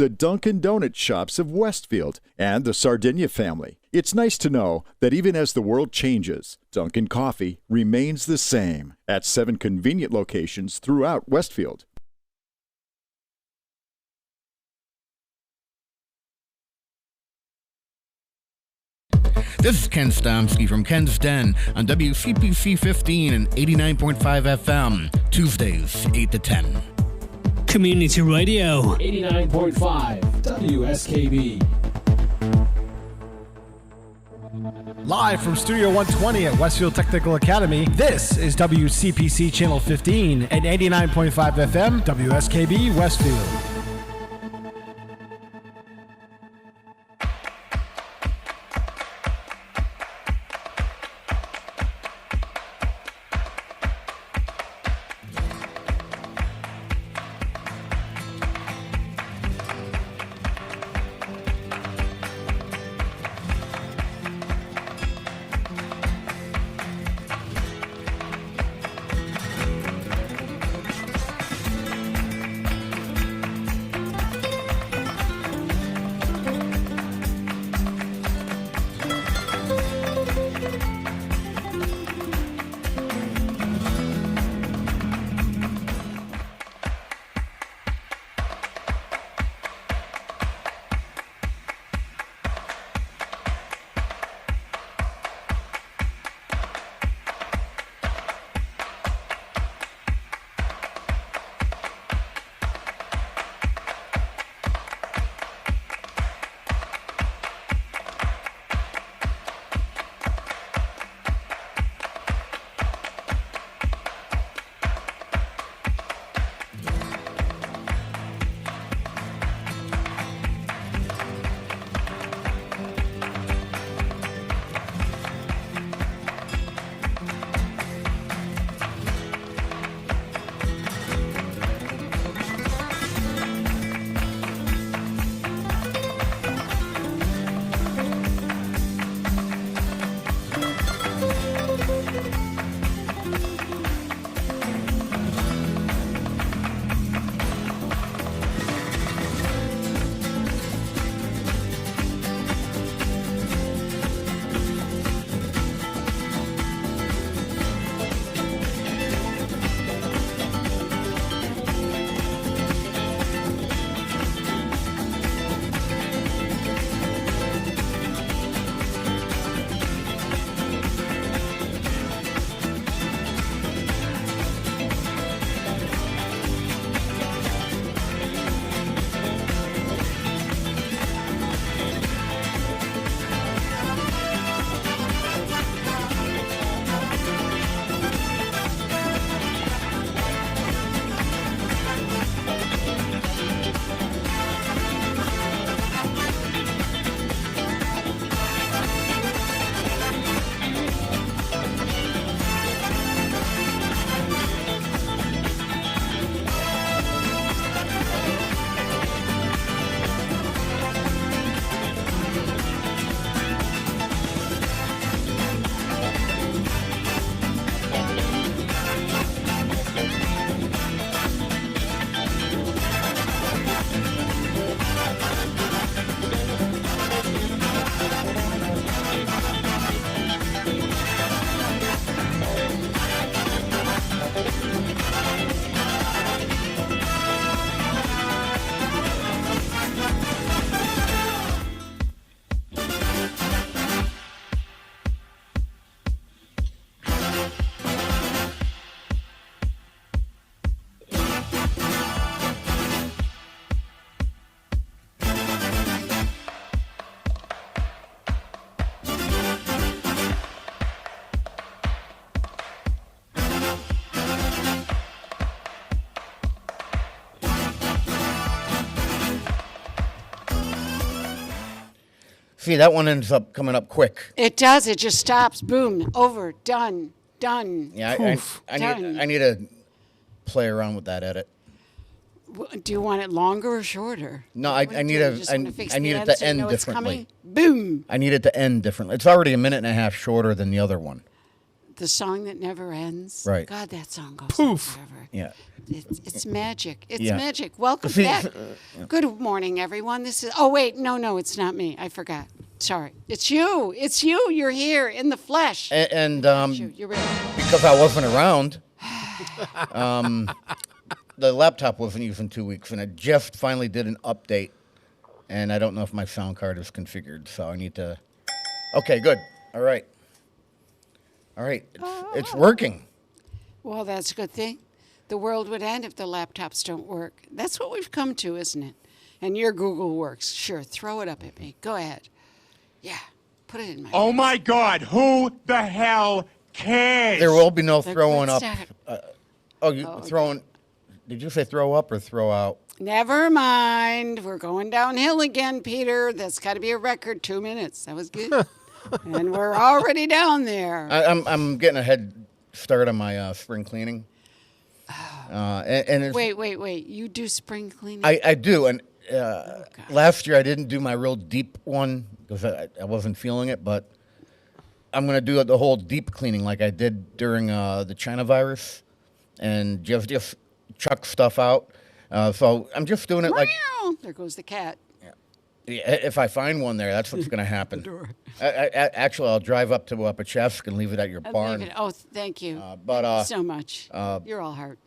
the Dunkin' Donut shops of Westfield, and the Sardinia family. It's nice to know that even as the world changes, Dunkin' Coffee remains the same at 7 convenient locations throughout Westfield. This is Ken Stomsky from Ken's Den on WCPC 15 and 89.5 FM, Tuesdays, 8 to 10. Community Radio. 89.5 WSKB. Live from Studio 120 at Westfield Technical Academy, this is WCPC Channel 15 and 89.5 FM, WSKB Westfield. See, that one ends up coming up quick. It does. It just stops. Boom. Over. Done. Done. Yeah, Poof, I need to play around with that edit. Do you want it longer or shorter? No, I need it to end differently. Boom. I need it to end differently. It's already a minute and a half shorter than the other one. The song that never ends. Right. God, that song goes Poof. on forever. Yeah. It's magic. It's Yeah. magic. Welcome back. Good morning, everyone. This is. Oh wait, no, it's not me. I forgot. Sorry. It's you. It's you. You're here in the flesh. And Shoot, you're ready. because I wasn't around, the laptop wasn't used in 2 weeks, and I just finally did an update, and I don't know if my sound card is configured, so I need to. Okay, good. All right. It's working. Well, that's a good thing. The world would end if the laptops don't work. That's what we've come to, isn't it? And your Google works. Sure, throw it up at me. Go ahead. Yeah, put it in my. Oh my God! Who the hell cares? There will be no Let's throwing up. start. Throwing? Did you say throw up or throw out? Never mind. We're going downhill again, Peter. That's got to be a record. 2 minutes. That was good. And we're already down there. I'm getting a head start on my spring cleaning. And it's, Wait. You do spring cleaning? I do, and last year I didn't do my real deep one because I wasn't feeling it, but I'm going to do the whole deep cleaning like I did during the China virus, and just chuck stuff out. So I'm just doing it like. There goes the cat. If I find one there, that's what's going to happen. Actually, I'll drive up to Pachesk and leave it at your barn. Oh, thank you. But Thank you so much. You're all heart.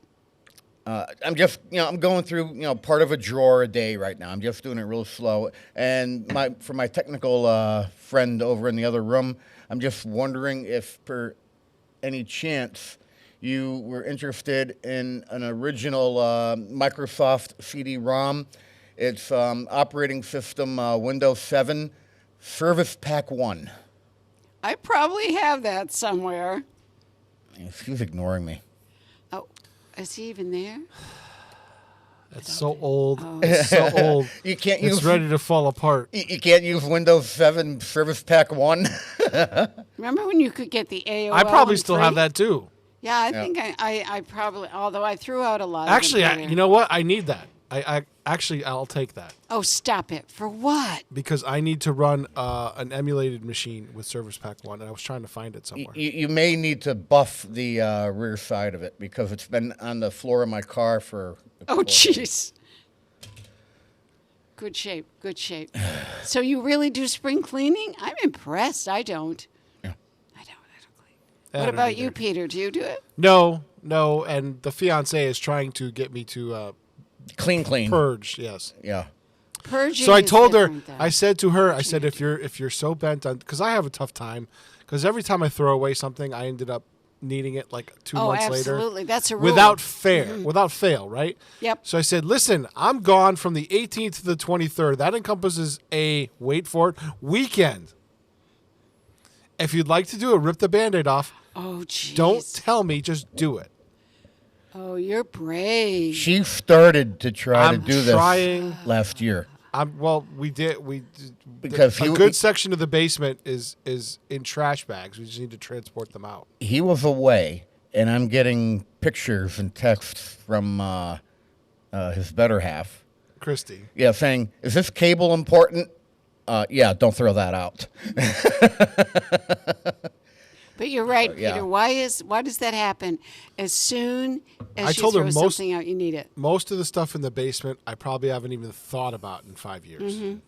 I'm just, I'm going through, part of a drawer a day right now. I'm just doing it real slow. And for my technical friend over in the other room, I'm just wondering if, per any chance, you were interested in an original Microsoft CD-ROM. It's operating system Windows 7, Service Pack 1. I probably have that somewhere. She's ignoring me. Oh, is he even there? It's so old. It's so old. You can't It's use ready to fall apart. You can't use Windows 7 Service Pack 1. Remember when you could get the AOL? I probably and still free? have that too. Yeah, I think I probably, although I threw out a lot Actually, of them. you know what? I need that. I'll take that Oh, stop it. For what? because I need to run an emulated machine with Service Pack 1, and I was trying to find it somewhere. You may need to buff the rear side of it because it's been on the floor of my car for. Oh, jeez. Good shape. So you really do spring cleaning? I'm impressed. I don't. Yeah. I don't clean. I What don't about either. you, Peter? Do you do it? No, and the fiance is trying to get me to Clean. purge. Yes. Yeah. Purging So I is told her, different, though. I said to her, I said, if you're so bent on, because I have a tough time, because every time I throw away something, I ended up needing it like 2 months later. Absolutely. That's a rule. Without fail, right? Yep. So I said, listen, I'm gone from the 18th to the 23rd. That encompasses a, wait for it, weekend. If you'd like to do it, rip the Band-Aid off. Oh, jeez. Don't tell me, just do it. Oh, you're brave. She started to try to I'm do this trying. last year. We did. Because a he- good section of the basement is in trash bags. We just need to transport them out. He was away, and I'm getting pictures and texts from his better half. Christy. Yeah, saying, is this cable important? Yeah, don't throw that out. But you're right, Peter. yeah. Why does that happen? As soon as I you told her throw most- something out, you need it. Most of the stuff in the basement, I probably haven't even thought about in 5 years. Mm-hmm.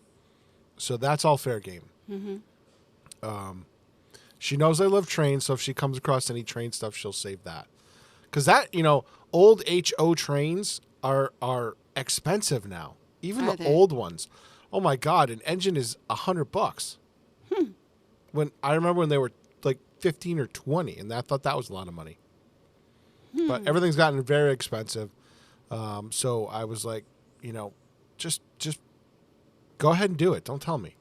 So that's all fair game. She knows I love trains, so if she comes across any train stuff, she'll save that. Because that, old HO trains are expensive now. Even Are the they? old ones. Oh my God, an engine is $100. When I remember when they were like 15 or 20, and I thought that was a lot of money. But everything's gotten very expensive. So I was like, just go ahead and do it. Don't tell me.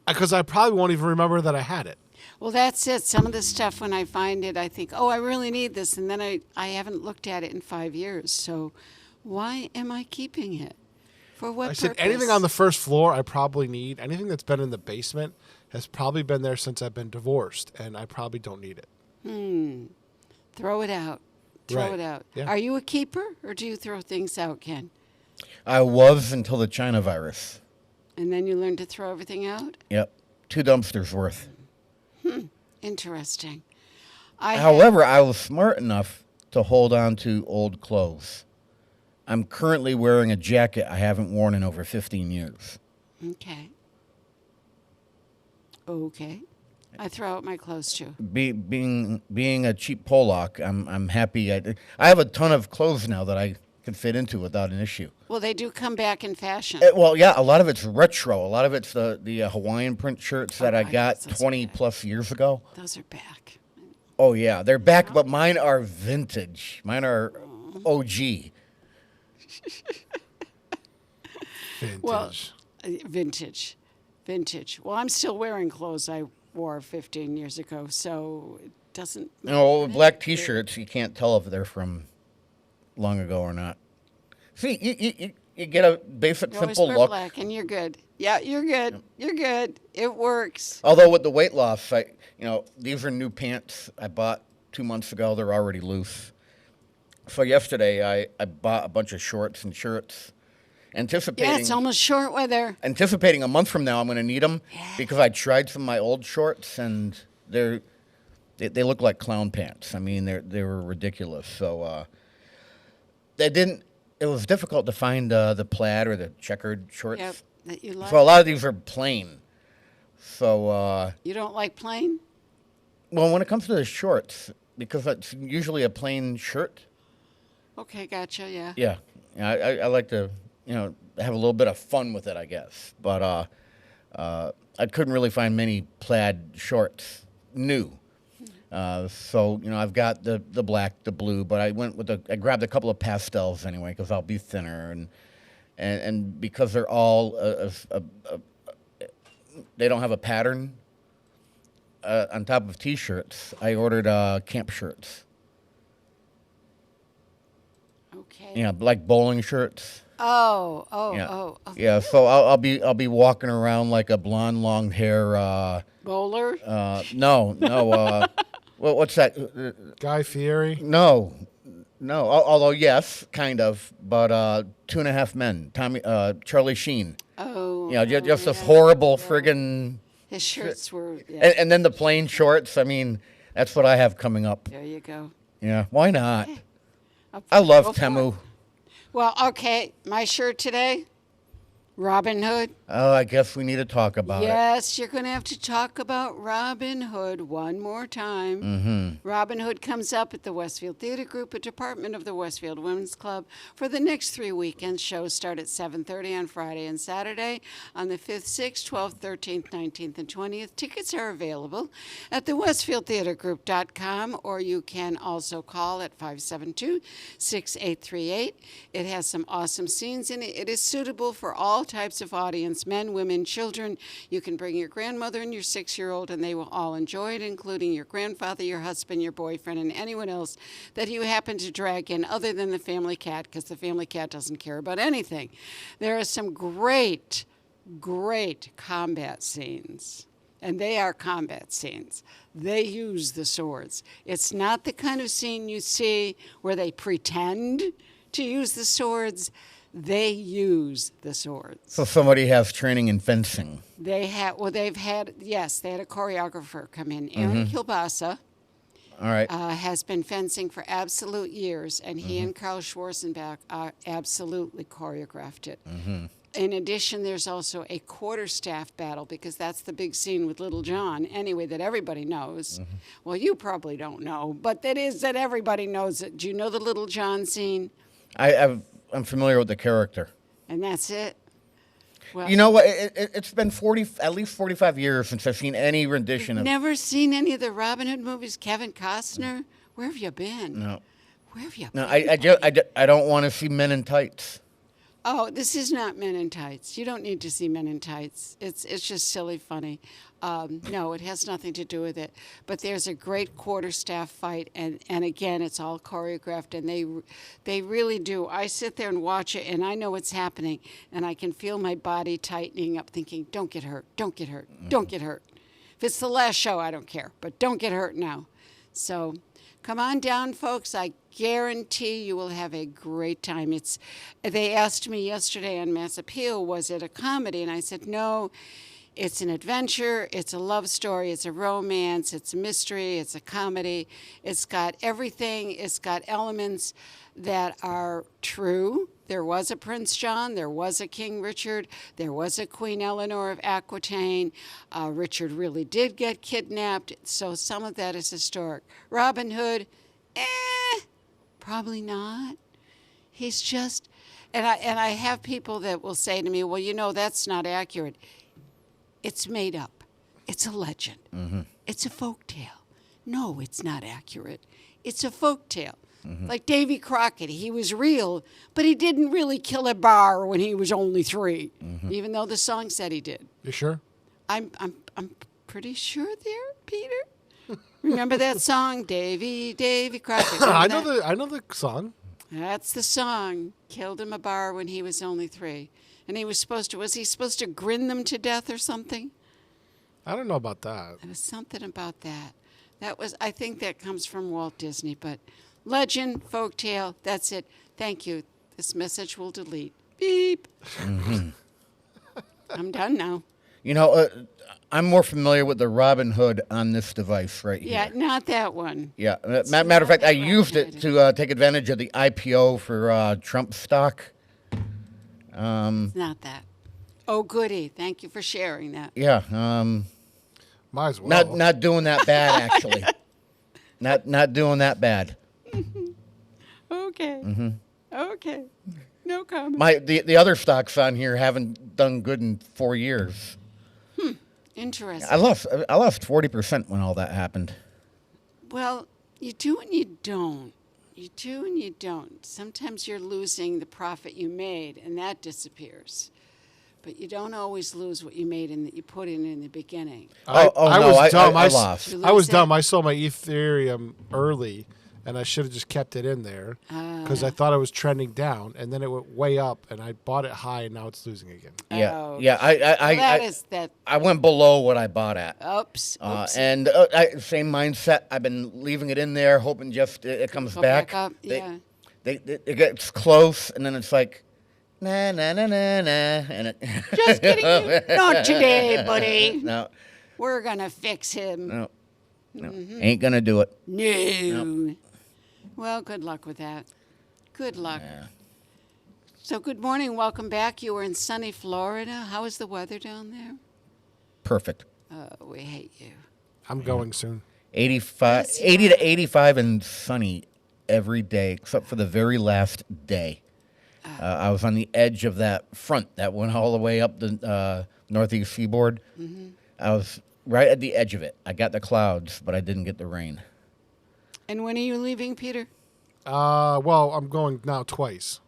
Because I probably won't even remember that I had it. Well, that's it. Some of the stuff, when I find it, I think, oh, I really need this. And then I haven't looked at it in 5 years. So why am I keeping it? For what I said purpose? anything on the first floor I probably need. Anything that's been in the basement has probably been there since I've been divorced, and I probably don't need it. Throw it out. Throw Right. it out. Yeah. Are you a keeper, or do you throw things out, Ken? I was until the China virus. And then you learn to throw everything out? Yep. 2 dumpsters worth. Interesting. However, I was smart enough to hold on to old clothes. I'm currently wearing a jacket I haven't worn in over 15 years. Okay. Okay. I throw out my clothes too. Being a cheap Polak, I'm happy. I have a ton of clothes now that I can fit into without an issue. Well, they do come back in fashion. Well, yeah, a lot of it's retro. A lot of it's the Hawaiian print shirts that I got those are 20 back. plus years ago. Those are back. Oh yeah, they're back, but mine are vintage. Mine are OG. Vintage. Well, vintage. Well, I'm still wearing clothes I wore 15 years ago, so it doesn't. You know, black T-shirts, you can't tell if they're from long ago or not. See, you get a basic, You always simple wear look. black, and you're good. Yeah, you're good. You're good. It works. Although with the weight loss, these are new pants I bought 2 months ago. They're already loose. So yesterday I bought a bunch of shorts and shirts, anticipating. Yeah, it's almost short weather. Anticipating a month from now I'm going to need them because I tried some of my old shorts and they look like clown pants. I mean, they were ridiculous. So it was difficult to find the plaid or the checkered shorts. Yep, that you like. So a lot of these are plain. So You don't like plain? well, when it comes to the shorts, because it's usually a plain shirt. Okay, gotcha. Yeah. Yeah, I like to have a little bit of fun with it, I guess. But I couldn't really find many plaid shorts new. So I've got the black, the blue, but I grabbed a couple of pastels anyway because I'll be thinner and because they're all they don't have a pattern on top of T-shirts. I ordered camp shirts. Okay. Yeah, like bowling shirts. Oh. Yeah, so I'll be walking around like a blonde, long hair. Bowler? No. Well, what's that? Guy Fieri. No. Although yes, kind of. But 2.5 Men. Charlie Sheen. Oh. Just this yeah. horrible friggin'. His shirts were. Yeah. And then the plain shorts. I mean, that's what I have coming up. There you go. Yeah, why not? Up- I love go for Temu. it. Well, okay, my shirt today, Robin Hood. Oh, I guess we need to talk about it. Yes, you're going to have to talk about Robin Hood one more time. Mm-hmm. Robin Hood comes up at the Westfield Theater Group, a department of the Westfield Women's Club, for the next 3 weekends. Shows start at 7:30 on Friday and Saturday on the 5th, 6th, 12th, 13th, 19th, and 20th. Tickets are available at the westfieldtheatergroup.com, or you can also call at 572-6838. It has some awesome scenes in it. It is suitable for all types of audience, men, women, children. You can bring your grandmother and your 6-year-old, and they will all enjoy it, including your grandfather, your husband, your boyfriend, and anyone else that you happen to drag in other than the family cat, because the family cat doesn't care about anything. There are some great combat scenes. And they are combat scenes. They use the swords. It's not the kind of scene you see where they pretend to use the swords. They use the swords. So somebody has training in fencing. They had a choreographer come in. Aaron Kilbasa All right. has been fencing for absolute years, and he and Carl Schwarzenbach absolutely choreographed it. In addition, there's also a quarterstaff battle, because that's the big scene with Little John, anyway, that everybody knows. Well, you probably don't know, but that everybody knows it. Do you know the Little John scene? I'm familiar with the character. And that's it? Well, You know what? It's been at least 45 years since I've seen any rendition of. never seen any of the Robin Hood movies? Kevin Costner? Where have you been? No. Where have you No, been? I don't want to see Men in Tights. Oh, this is not Men in Tights. You don't need to see Men in Tights. It's just silly funny. No, it has nothing to do with it. But there's a great quarterstaff fight, and again, it's all choreographed, and they really do. I sit there and watch it, and I know what's happening, and I can feel my body tightening up, thinking, don't get hurt, don't get hurt, don't get hurt. If it's the last show, I don't care, but don't get hurt now. So come on down, folks. I guarantee you will have a great time. They asked me yesterday on Mass Appeal, was it a comedy? And I said, no, It's an adventure, it's a love story, it's a romance, it's a mystery, it's a comedy. It's got everything. It's got elements that are true. There was a Prince John, there was a King Richard, there was a Queen Eleanor of Aquitaine. Richard really did get kidnapped, so some of that is historic. Robin Hood, probably not. He's just, and I have people that will say to me, well, you know, that's not accurate. It's made up. It's a legend. Mm-hmm. It's a folk tale. No, it's not accurate. It's a folk tale. Like Davy Crockett, he was real, but he didn't really kill a bar when he was only 3, even though the song said he did. You sure? I'm pretty sure there, Peter. Remember that song, Davy Crockett? Remember I know the song. That's the song. Killed him a bar when he was only 3. And he was he supposed to grin them to death or something? I don't know about that. There was something about that. I think that comes from Walt Disney, but legend, folktale, that's it. Thank you. This message will delete. Beep. I'm done now. You know, I'm more familiar with the Robin Hood on this device right here. Yeah, not that one. Yeah. Matter of fact, I used it to take advantage of the IPO for Trump stock. It's not that. Oh, goody. Thank you for sharing that. Yeah. Might as well. Not doing that bad, actually. not doing that bad. Okay. Okay. No comment. The other stocks on here haven't done good in 4 years. Interesting. I lost 40% when all that happened. Well, you do and you don't. You do and you don't. Sometimes you're losing the profit you made, and that disappears. But you don't always lose what you made and that you put in the beginning. I was dumb. I lost. You I was lose dumb. it? I sold my Ethereum early, and I should have just kept it in there because I thought it was trending down, and then it went way up, and I bought it high, and now it's losing again. Yeah. Oh, Yeah. I went below what I bought at. Oops. And same mindset. I've been leaving it in there, hoping just it comes Go back. back up, yeah. It gets close, and then it's like, nah, nah, nah, nah, nah, and it. Just kidding. Not today, buddy. No, We're going to fix him. no, ain't gonna do it. No. Well, good luck with that. Good luck. Yeah. So, good morning. Welcome back. You were in sunny Florida. How is the weather down there? Perfect. Oh, we hate you. I'm going soon. 85, 80 to 85 and sunny every day, except for the very last day. I was on the edge of that front that went all the way up the northeast seaboard. I was right at the edge of it. I got the clouds, but I didn't get the rain. And when are you leaving, Peter? Well, I'm going now twice.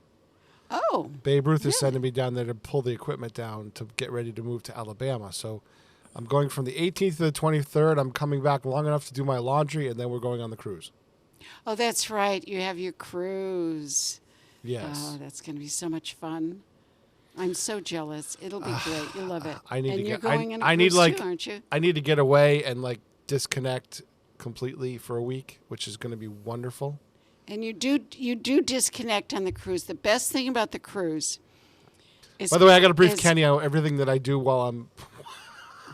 Oh. Babe Ruth is sending me down there to pull the equipment down to get ready to move to Alabama. So I'm going from the 18th to the 23rd. I'm coming back long enough to do my laundry, and then we're going on the cruise. Oh, that's right. You have your cruise. Yes. Oh, that's going to be so much fun. I'm so jealous. It'll be great. You'll love it. I need and to you're get. going on a I need cruise too, aren't you? I need to get away and disconnect completely for a week, which is going to be wonderful. And you do disconnect on the cruise. The best thing about the cruise is. By the way, I got to brief Kenny on everything that I do while I'm.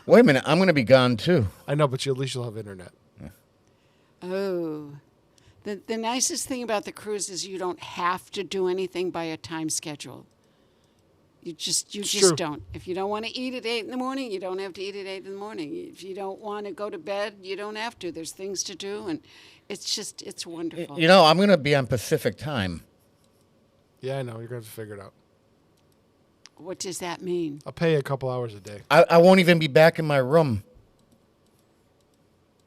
Wait a minute, I'm gonna be gone too. I know, but at least you'll have internet. Oh. The nicest thing about the cruise is you don't have to do anything by a time schedule. You just true. don't. If you don't want to eat at 8 in the morning, you don't have to eat at 8 in the morning. If you don't want to go to bed, you don't have to. There's things to do, and it's wonderful. You know, I'm gonna be on Pacific time. Yeah, I know. You're going to have to figure it out. What does that mean? I'll pay you a couple hours a day. I won't even be back in my room.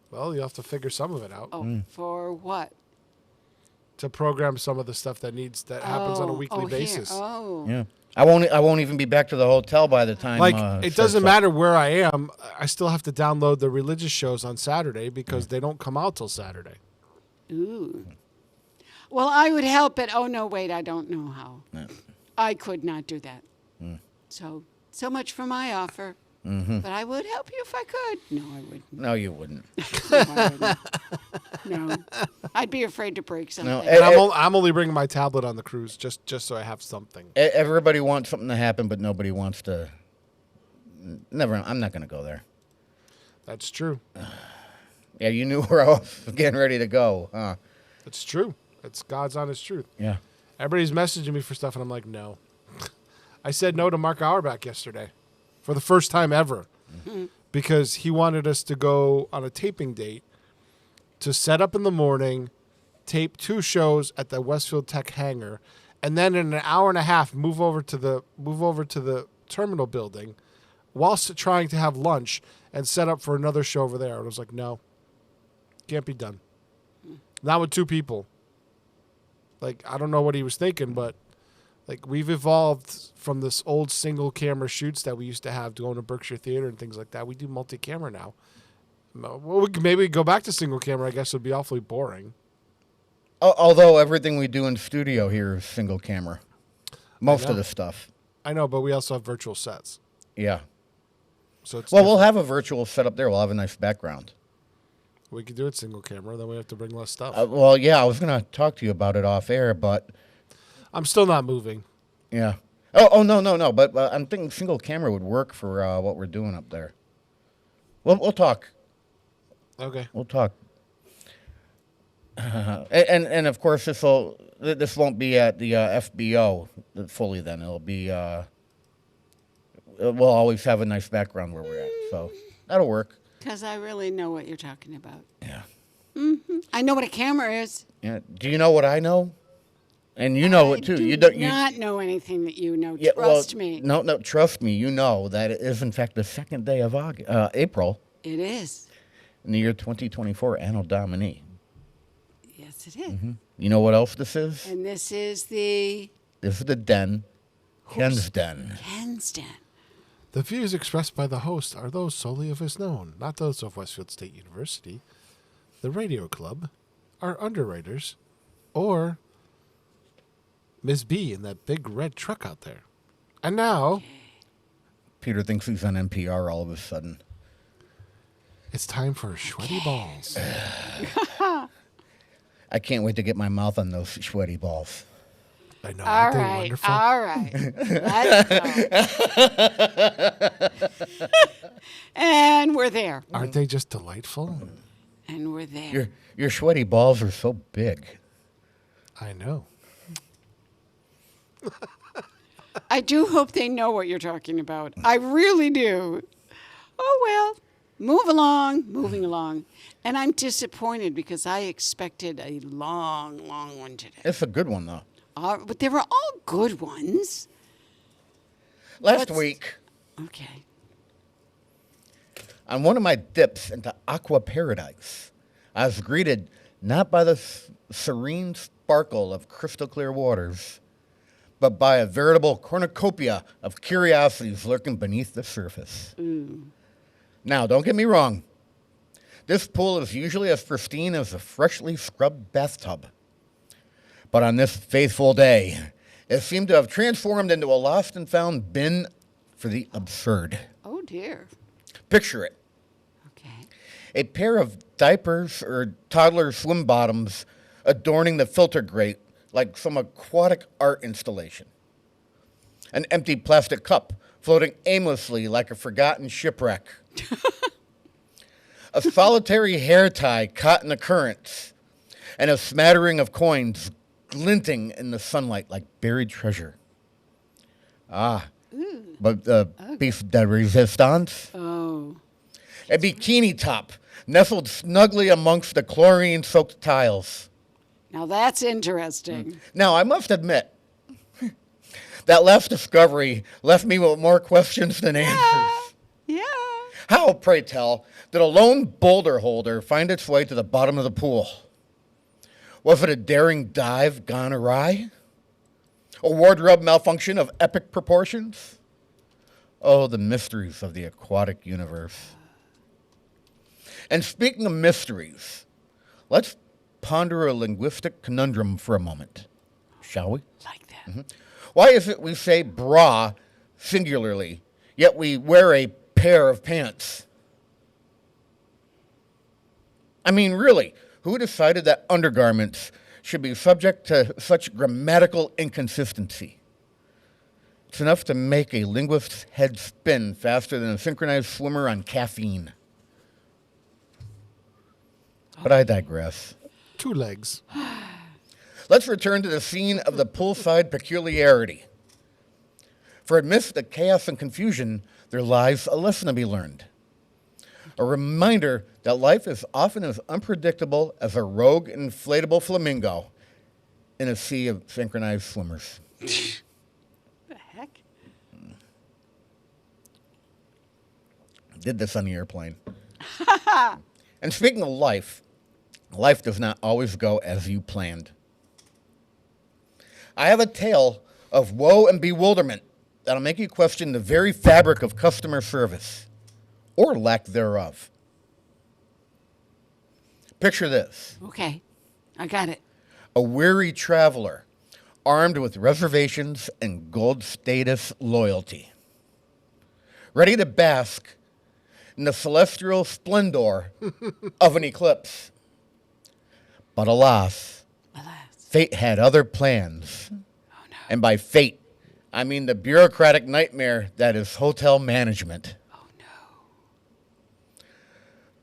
Well, you'll have to figure some of it out. Oh, for what? To program some of the stuff that happens on a weekly basis. Here. Oh. Yeah, I won't even be back to the hotel by the time. It doesn't matter where I am. I still have to download the religious shows on Saturday because they don't come out till Saturday. Ooh. Well, I would help it. Oh, no, wait, I don't know how. No. I could not do that. So much for my offer. Mm-hmm. But I would help you if I could. No, I wouldn't. No, you wouldn't. No, I wouldn't. No. I'd be afraid to break something. No, And I'm only bringing my tablet on the cruise just so I have something. Everybody wants something to happen, but nobody wants to Never. I'm not going to go there. That's true. Yeah, you knew where I was getting ready to go, huh? It's true. It's God's honest truth. Yeah. Everybody's messaging me for stuff, and I'm like, no. I said no to Mark Auerbach yesterday for the first time ever because he wanted us to go on a taping date to set up in the morning, tape 2 shows at the Westfield Tech hangar, and then in an hour and a half move over to the terminal building whilst trying to have lunch and set up for another show over there. And I was like, no, can't be done. Not with 2 people. Like, I don't know what he was thinking, but like we've evolved from this old single camera shoots that we used to have going to Berkshire Theater and things like that. We do multi-camera now. Well, we could maybe go back to single camera. I guess it would be awfully boring. Although everything we do in studio here is single camera. Most of the stuff. I know, but we also have virtual sets. Yeah. So it's Well, we'll have a virtual setup there. We'll have a nice background. we could do it single camera, then we have to bring less stuff. Well, yeah, I was going to talk to you about it off air, but I'm still not moving. yeah. Oh, no. But I'm thinking single camera would work for what we're doing up there. We'll talk. Okay. We'll talk. And of course, this won't be at the FBO fully. Then it'll be. We'll always have a nice background where we're at, so that'll work. Because I really know what you're talking about. Yeah. I know what a camera is. Yeah. Do you know what I know? And you know it too. You don't. Not know anything that you know. Yeah, Trust me. No, trust me. You know that it is in fact the second day of April It is. in the year 2024, Anno Domini. Yes, it is. You know what else this is? And this is the This is the den, Ken's den. Ken's Den. The views expressed by the host are those solely of his known, not those of Westfield State University, the Radio Club, our underwriters, or Ms. B in that big red truck out there. And now, Peter thinks he's on NPR all of a sudden. it's time for Sweaty Balls. I can't wait to get my mouth on those sweaty balls. I know, All aren't they right. wonderful? All right. Let's go. And we're there. Aren't they just delightful? And we're there. Your sweaty balls are so big. I know. I do hope they know what you're talking about. I really do. Oh, well. Moving along. And I'm disappointed because I expected a long, long one today. It's a good one, though. But they were all good ones. Last Let's- week, Okay. on one of my dips into Aqua Paradise, I was greeted not by the serene sparkle of crystal clear waters, but by a veritable cornucopia of curiosities lurking beneath the surface. Now, don't get me wrong. This pool is usually as pristine as a freshly scrubbed bathtub. But on this faithful day, it seemed to have transformed into a lost and found bin for the absurd. Oh, dear. Picture it. Okay. A pair of diapers or toddler swim bottoms adorning the filter grate like some aquatic art installation. An empty plastic cup floating aimlessly like a forgotten shipwreck. A solitary hair tie caught in the currents, and a smattering of coins glinting in the sunlight like buried treasure. But the piece de resistance? Oh. A bikini top nestled snugly amongst the chlorine-soaked tiles. Now that's interesting. Now, I must admit, that last discovery left me with more questions than answers. Yeah. How, pray tell, did a lone boulder holder find its way to the bottom of the pool? Was it a daring dive gone awry? A wardrobe malfunction of epic proportions? Oh, the mysteries of the aquatic universe. And speaking of mysteries, let's ponder a linguistic conundrum for a moment, shall we? Like that. Why is it we say bra singularly, yet we wear a pair of pants? I mean, really, who decided that undergarments should be subject to such grammatical inconsistency? It's enough to make a linguist's head spin faster than a synchronized swimmer on caffeine. But I digress. 2 legs. Let's return to the scene of the poolside peculiarity. For amidst the chaos and confusion, there lies a lesson to be learned. A reminder that life is often as unpredictable as a rogue inflatable flamingo in a sea of synchronized swimmers. The heck? Did this on the airplane. And speaking of life, life does not always go as you planned. I have a tale of woe and bewilderment that'll make you question the very fabric of customer service, or lack thereof. Picture this. Okay, I got it. A weary traveler, armed with reservations and gold status loyalty, ready to bask in the celestial splendor of an eclipse. But alas, fate had other plans. Oh, no. And by fate, I mean the bureaucratic nightmare that is hotel management. Oh, no.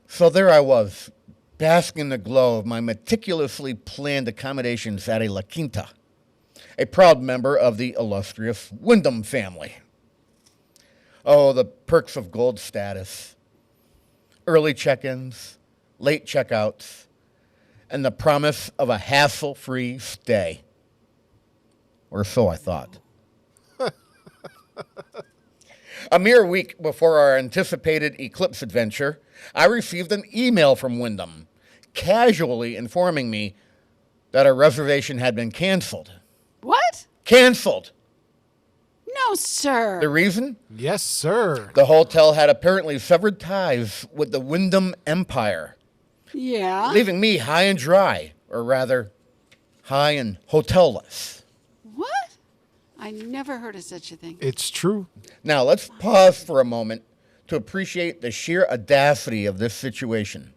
So there I was, basking in the glow of my meticulously planned accommodations at a La Quinta, a proud member of the illustrious Wyndham family. Oh, the perks of gold status. Early check-ins, late checkouts, and the promise of a hassle-free stay. Or so I thought. A mere week before our anticipated eclipse adventure, I received an email from Wyndham, casually informing me that our reservation had been canceled. What? Canceled! No, sir. The reason? Yes, sir. The hotel had apparently severed ties with the Wyndham Empire, Yeah. leaving me high and dry, or rather, high and hotelless. What? I never heard of such a thing. It's true. Now, let's pause for a moment to appreciate the sheer audacity of this situation.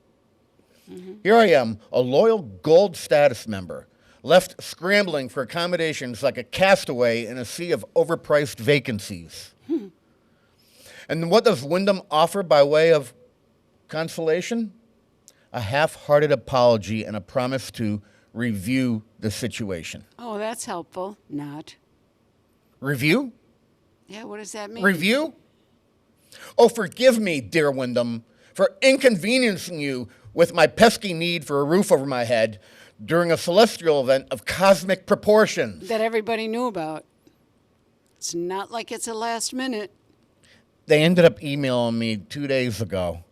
Here I am, a loyal gold status member, left scrambling for accommodations like a castaway in a sea of overpriced vacancies. And what does Wyndham offer by way of consolation? A half-hearted apology and a promise to review the situation. Oh, that's helpful. Not. Review? Yeah, what does that mean? Review? Oh, forgive me, dear Wyndham, for inconveniencing you with my pesky need for a roof over my head during a celestial event of cosmic proportions. That everybody knew about. It's not like it's a last minute. They ended up emailing me 2 days ago,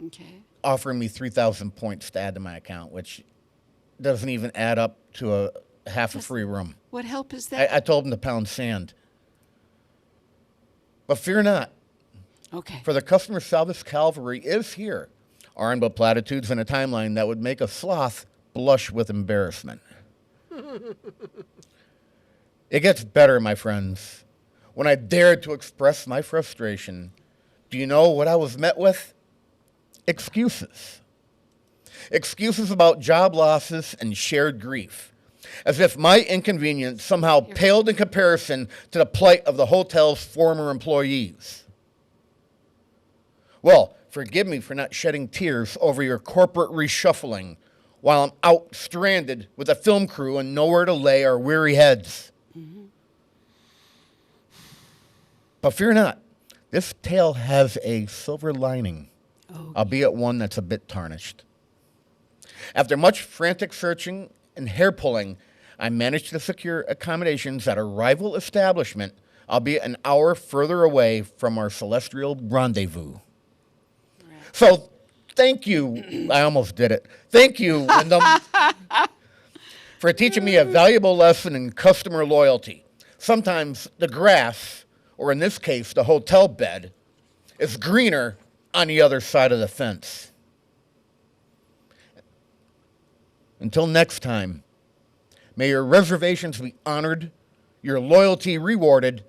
Okay. offering me 3,000 points to add to my account, which doesn't even add up to a half a free room. What help is that? I told them to pound sand. But fear not, Okay. for the customer service cavalry is here, armed with platitudes and a timeline that would make a sloth blush with embarrassment. It gets better, my friends. When I dared to express my frustration, do you know what I was met with? Excuses. Excuses about job losses and shared grief, as if my inconvenience somehow paled in comparison to the plight of the hotel's former employees. Well, forgive me for not shedding tears over your corporate reshuffling while I'm out stranded with a film crew and nowhere to lay our weary heads. But fear not, this tale has a silver lining, albeit one that's a bit tarnished. After much frantic searching and hair pulling, I managed to secure accommodations at a rival establishment, albeit an hour further away from our celestial rendezvous. So, thank you. I almost did it. Thank you, Wyndham, for teaching me a valuable lesson in customer loyalty. Sometimes the grass, or in this case, the hotel bed, is greener on the other side of the fence. Until next time, may your reservations be honored, your loyalty rewarded,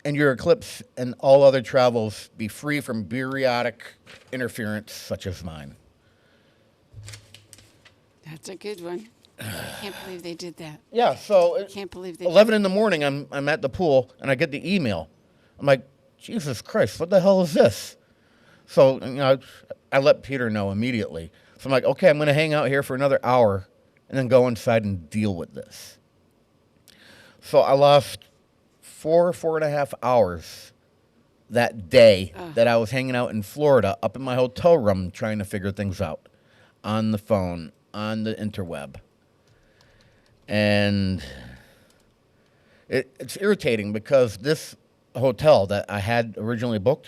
and your eclipse and all other travels be free from bureaucratic interference such as mine. That's a good one. I can't believe they did that. Yeah, so Can't believe they 11 in the morning, I'm at the pool, and I get the email. I'm like, Jesus Christ, what the hell is this? So, I let Peter know immediately. So I'm like, okay, I'm going to hang out here for another hour and then go inside and deal with this. So I lost 4.5 hours that day that I was hanging out in Florida up in my hotel room trying to figure things out on the phone, on the interweb. And it's irritating because this hotel that I had originally booked,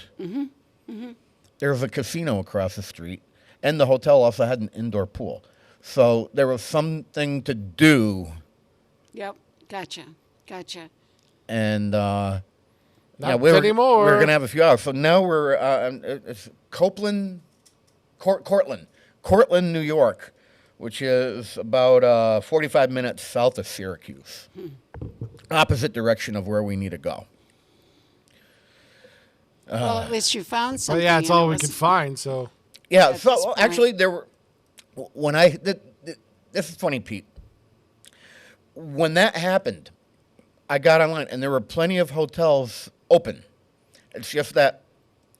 there was a casino across the street, and the hotel also had an indoor pool. So there was something to do. Yep. Gotcha. And Not we anymore. were going to have a few hours. So now we're it's Cortland, New York, which is about 45 minutes south of Syracuse, opposite direction of where we need to go. Well, at least you found Well, something. yeah, it's and all it we was- can find. So Yeah, At this so point. actually there were, this is funny, Pete. When that happened, I got online and there were plenty of hotels open. It's just that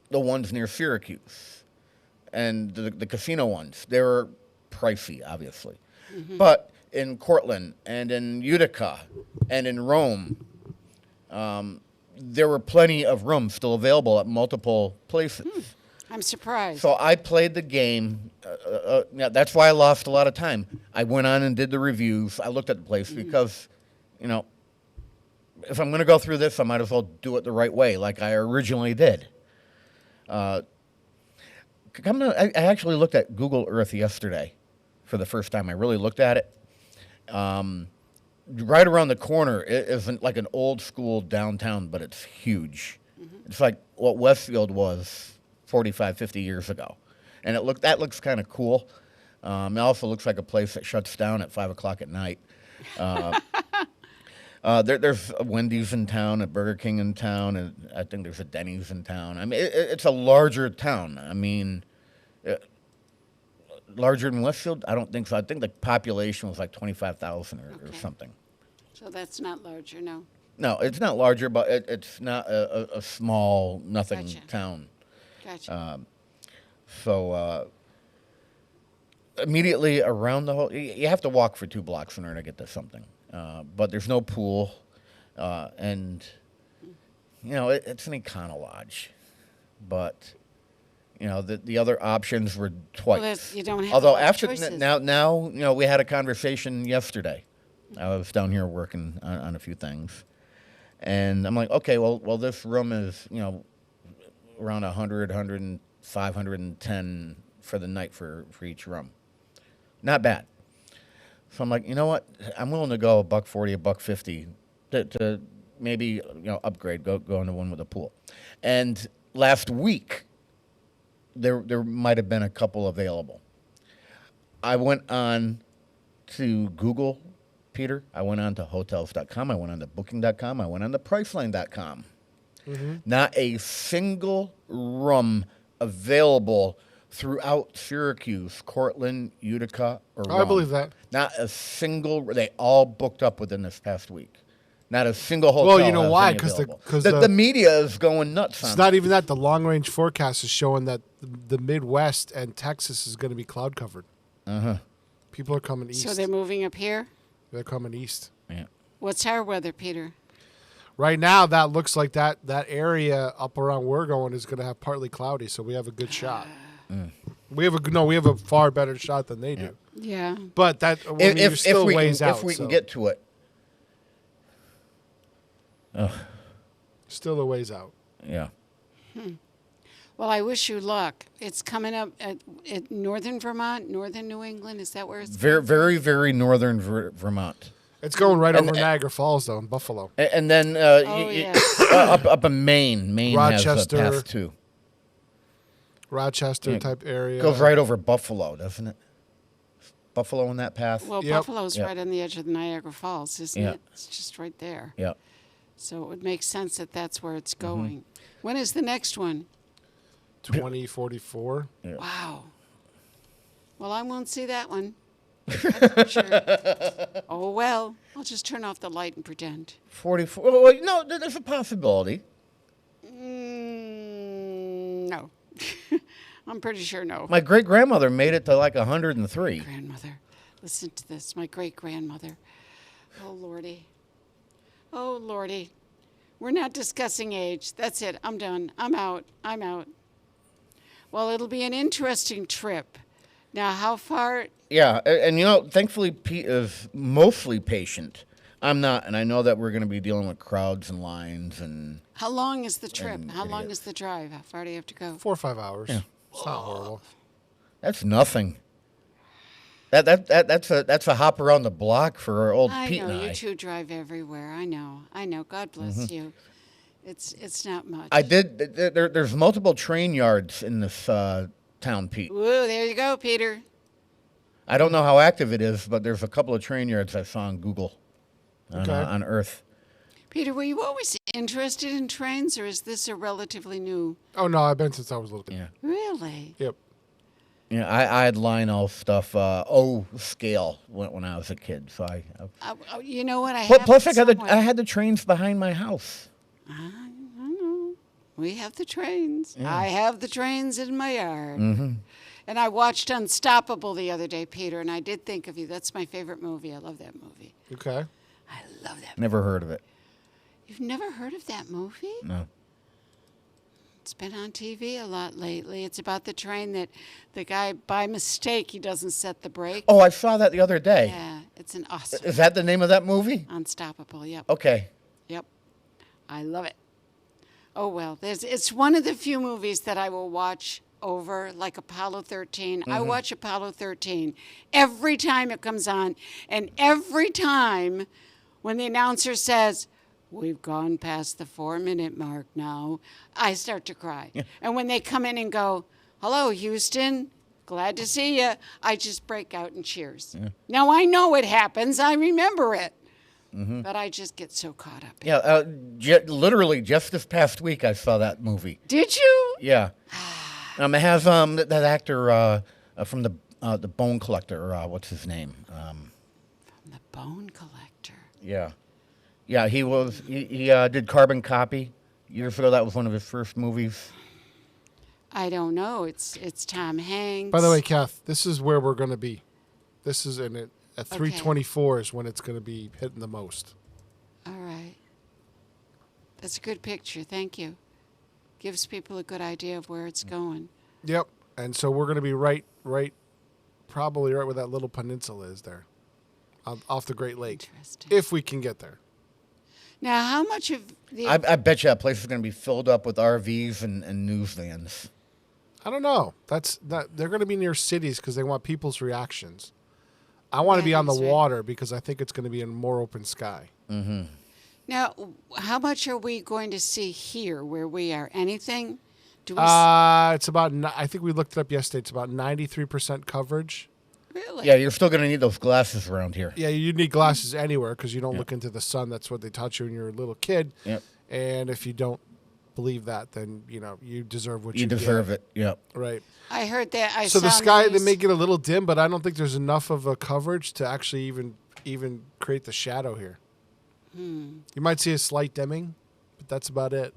the ones near Syracuse and the casino ones, they were pricey, obviously. But in Cortland and in Utica and in Rome, there were plenty of rooms still available at multiple places. I'm surprised. So I played the game. Yeah, that's why I lost a lot of time. I went on and did the reviews. I looked at the place because, if I'm going to go through this, I might as well do it the right way, like I originally did. I actually looked at Google Earth yesterday for the first time. I really looked at it. Right around the corner, it isn't like an old school downtown, but it's huge. It's like what Westfield was 45, 50 years ago. And that looks kind of cool. It also looks like a place that shuts down at 5 o'clock at night. There's a Wendy's in town, a Burger King in town, and I think there's a Denny's in town. I mean, it's a larger town. I mean, larger than Westfield? I don't think so. I think the population was like 25,000 or something. So that's not larger, no. No, it's not larger, but it's not a small nothing Gotcha. town. Gotcha. So immediately around the whole, you have to walk for 2 blocks in order to get to something. But there's no pool, and it's an Econo Lodge, but the other options were twice. You don't have Although a lot of after choices. now we had a conversation yesterday. I was down here working on a few things, and I'm like, okay, well this room is around 100, 510 for the night for each room. Not bad. So I'm like, you know what? I'm willing to go $140, $150 to maybe upgrade, go into one with a pool. And last week, there might have been a couple available. I went on to Google, Peter. I went on to hotels.com. I went on to booking.com. I went on to priceline.com. Not a single room available throughout Syracuse, Cortland, Utica, or Rome. I believe that. Not a single. They all booked up within this past week. Not a single hotel. Well, you know has why? any 'Cause available. 'cause the media is going nuts on It's it. not even that. The long range forecast is showing that the Midwest and Texas is going to be cloud covered. People are coming east. So they're moving up here? They're coming east. Yeah. What's our weather, Peter? Right now, that looks like that area up around we're going is going to have partly cloudy, so we have a good shot. We have a far better shot than they do. Yeah. But that you're still ways out. If we can so get to it. still a ways out. Yeah. Well, I wish you luck. It's coming up at northern Vermont, northern New England. Is that where it's Very, very, very northern Vermont. It's going right And- over Niagara Falls, though, in Buffalo. And then yeah. up in Maine. Maine Rochester. has a path too. Rochester Yeah. type area. Goes right over Buffalo, doesn't it? Buffalo in that path. Well, Yep. Buffalo's Yep. right on the edge of the Niagara Falls, isn't Yeah. it? It's just right there. Yeah. So it would make sense that that's where it's Mm-hmm. going. When is the next one? 2044. Wow. Well, I won't see that one. That's for sure. Oh, well, I'll just turn off the light and pretend. 44. Well, no, there's a possibility. No. I'm pretty sure no. My great grandmother made it to like 103. Grandmother. Listen to this. My great-grandmother. Oh, Lordy. Oh, Lordy. We're not discussing age. That's it. I'm done. I'm out. Well, it'll be an interesting trip. Now, how far? Yeah, and you know, thankfully Pete is mostly patient. I'm not, and I know that we're going to be dealing with crowds and lines and. How long is the trip? How long is the drive? How far do you have to go? 4 or 5 hours. Yeah. It's not horrible. That's nothing. That's a hop around the block for our old Pete and I. I know you two drive everywhere. I know. God bless you. It's not much. I did. There's multiple train yards in this town, Pete. Whoa, there you go, Peter. I don't know how active it is, but there's a couple of train yards I saw on Google, on Earth. Peter, were you always interested in trains, or is this a relatively new? Oh, no, I've been since I was little. Yeah. Really? Yep. Yeah, I had Lionel stuff O scale when I was a kid, so I you know what? plus I had the trains behind my house. I know. We have the trains. Yeah. I have the trains in my yard. Mm-hmm. And I watched Unstoppable the other day, Peter, and I did think of you. That's my favorite movie. I love that movie. Okay. I love that movie. Never heard of it. You've never heard of that movie? No. It's been on TV a lot lately. It's about the train that the guy, by mistake, he doesn't set the brake. Oh, I saw that the other day. Yeah, it's an awesome. Is that the name of that movie? Unstoppable, yep. Okay. Yep. I love it. Oh, well, it's one of the few movies that I will watch over, like Apollo 13. I watch Apollo 13 every time it comes on, and every time when the announcer says, "We've gone past the 4-minute mark now," I start to cry. Yeah. And when they come in and go, "Hello, Houston, glad to see you," I just break out in cheers. Yeah. Now, I know it happens. I remember it. Mm-hmm. But I just get so caught up. Yeah, literally just this past week I saw that movie. Did you? Yeah. It has that actor from the Bone Collector. What's his name? From the Bone Collector. Yeah. Yeah, he did Carbon Copy years ago. That was one of his first movies. I don't know. It's Tom Hanks. By the way, Kath, this is where we're going to be. This is in it. At 3:24 is when it's going to be hitting the most. All right. That's a good picture. Thank you. Gives people a good idea of where it's going. Yep. And so we're going to be probably right where that little peninsula is there, off the Great Lake, if we can get there. Now, how much of the... I bet you that place is going to be filled up with RVs and newsvans. I don't know. They're going to be near cities because they want people's reactions. I want to be on the water because I think it's going to be in more open sky. Mm-hmm. Now, how much are we going to see here where we are? Anything? It's about, I think we looked it up yesterday, it's about 93% coverage. Really? Yeah, you're still going to need those glasses around here. Yeah, you need glasses anywhere because you don't look into the sun. That's what they taught you when you were a little kid. Yep. And if you don't believe that, then, you deserve what you deserve get. it. Yep. Right. I heard that. So the sky, they make it a little dim, but I don't think there's enough of a coverage to actually even create the shadow here. You might see a slight dimming, but that's about it.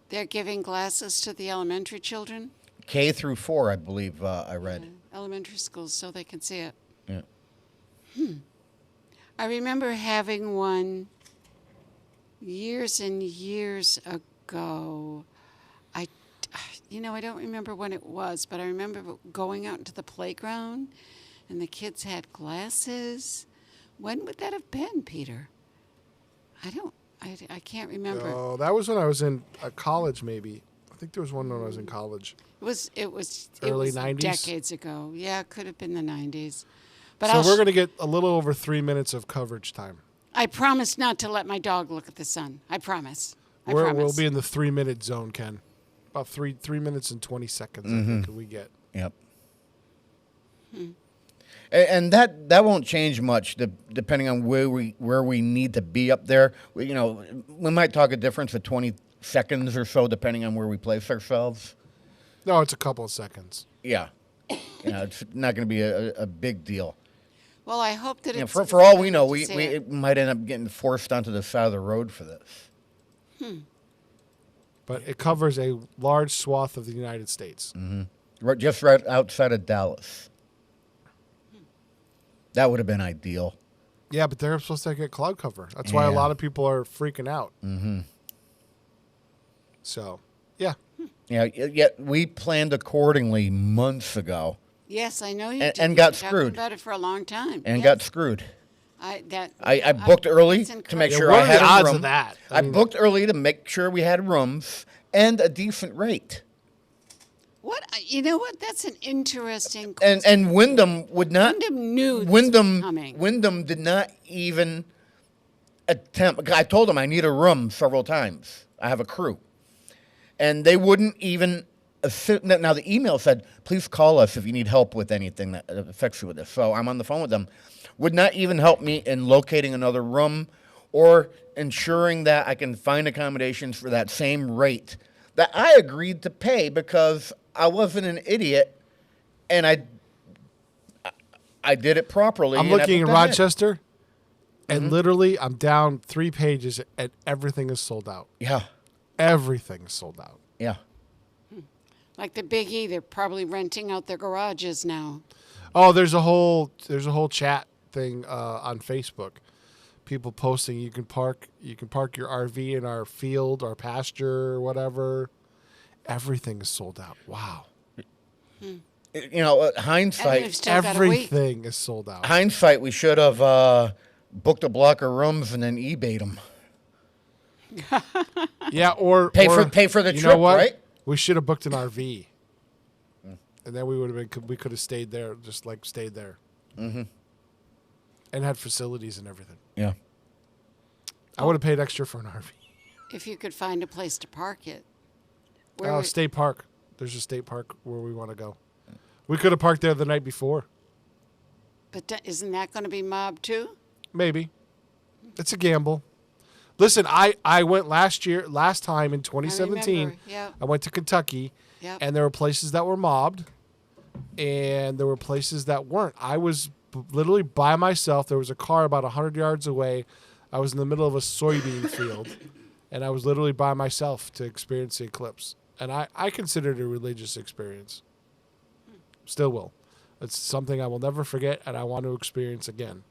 They're giving glasses to the elementary children? K through 4, I believe I read. Elementary schools, so they can see it. Yeah. I remember having one years and years ago. I don't remember when it was, but I remember going out into the playground and the kids had glasses. When would that have been, Peter? I can't remember. Oh, that was when I was in college, maybe. I think there was one when I was in college. It was early 90s? Decades ago. Yeah, it could have been the 90s. But so we're going to get a little over 3 minutes of coverage time. I promise not to let my dog look at the sun. I promise. We'll be in the 3-minute zone, Ken. About 3 minutes and 20 seconds, I think we get. Yep. And that won't change much depending on where we need to be up there. We might talk a difference of 20 seconds or so depending on where we place ourselves. No, it's a couple of seconds. Yeah. It's not going to be a big deal. Well, I hope that it's For all we know, to we see it. might end up getting forced onto the side of the road for this. But it covers a large swath of the United States. Just right outside of Dallas. That would have been ideal. Yeah, but they're supposed to get cloud cover. That's why a Yeah. lot of people are freaking out. Mm-hmm. So, yeah. Yeah, yet we planned accordingly months ago Yes, I know you And- did. and You've got been talking screwed. about it for a long time. and Yes. got screwed. I booked early that's to make incredible. sure what I are had the a odds room. of that? I booked early to make sure we had rooms and a decent rate. What? You know what? That's an interesting. And Wyndham would not. Wyndham knew this was coming. Wyndham did not even attempt. I told them I need a room several times. I have a crew, and they wouldn't even. Now the email said, "Please call us if you need help with anything that affects you with this." So I'm on the phone with them. Would not even help me in locating another room or ensuring that I can find accommodations for that same rate that I agreed to pay because I wasn't an idiot and I did it properly. I'm and I looking in booked ahead. Rochester, and literally I'm down 3 pages, and everything is sold out. Yeah, Everything is sold out. yeah. Like the Big E, they're probably renting out their garages now. Oh, there's a whole chat thing on Facebook. People posting you can park your RV in our field, our pasture, or whatever. Everything is sold out. Wow. You know, And hindsight. we've still got a week. Everything is sold out. Hindsight, we should have booked a block of rooms and then eBayed them. Yeah, or Pay or, for the you trip, know what? right? We should have booked an RV, and then we could have stayed there, just like stayed there, and had facilities and everything. Yeah. I would have paid extra for an RV. If you could find a place to park it. Where would- State park. There's a state park where we want to go. We could have parked there the night before. But isn't that going to be mobbed too? Maybe. It's a gamble. Listen, I went last time in 2017. remember, yeah. I went to Kentucky, Yep. and there were places that were mobbed, and there were places that weren't. I was literally by myself. There was a car about 100 yards away. I was in the middle of a soybean field, and I was literally by myself to experience the eclipse. And I consider it a religious experience. Still will. It's something I will never forget, and I want to experience again.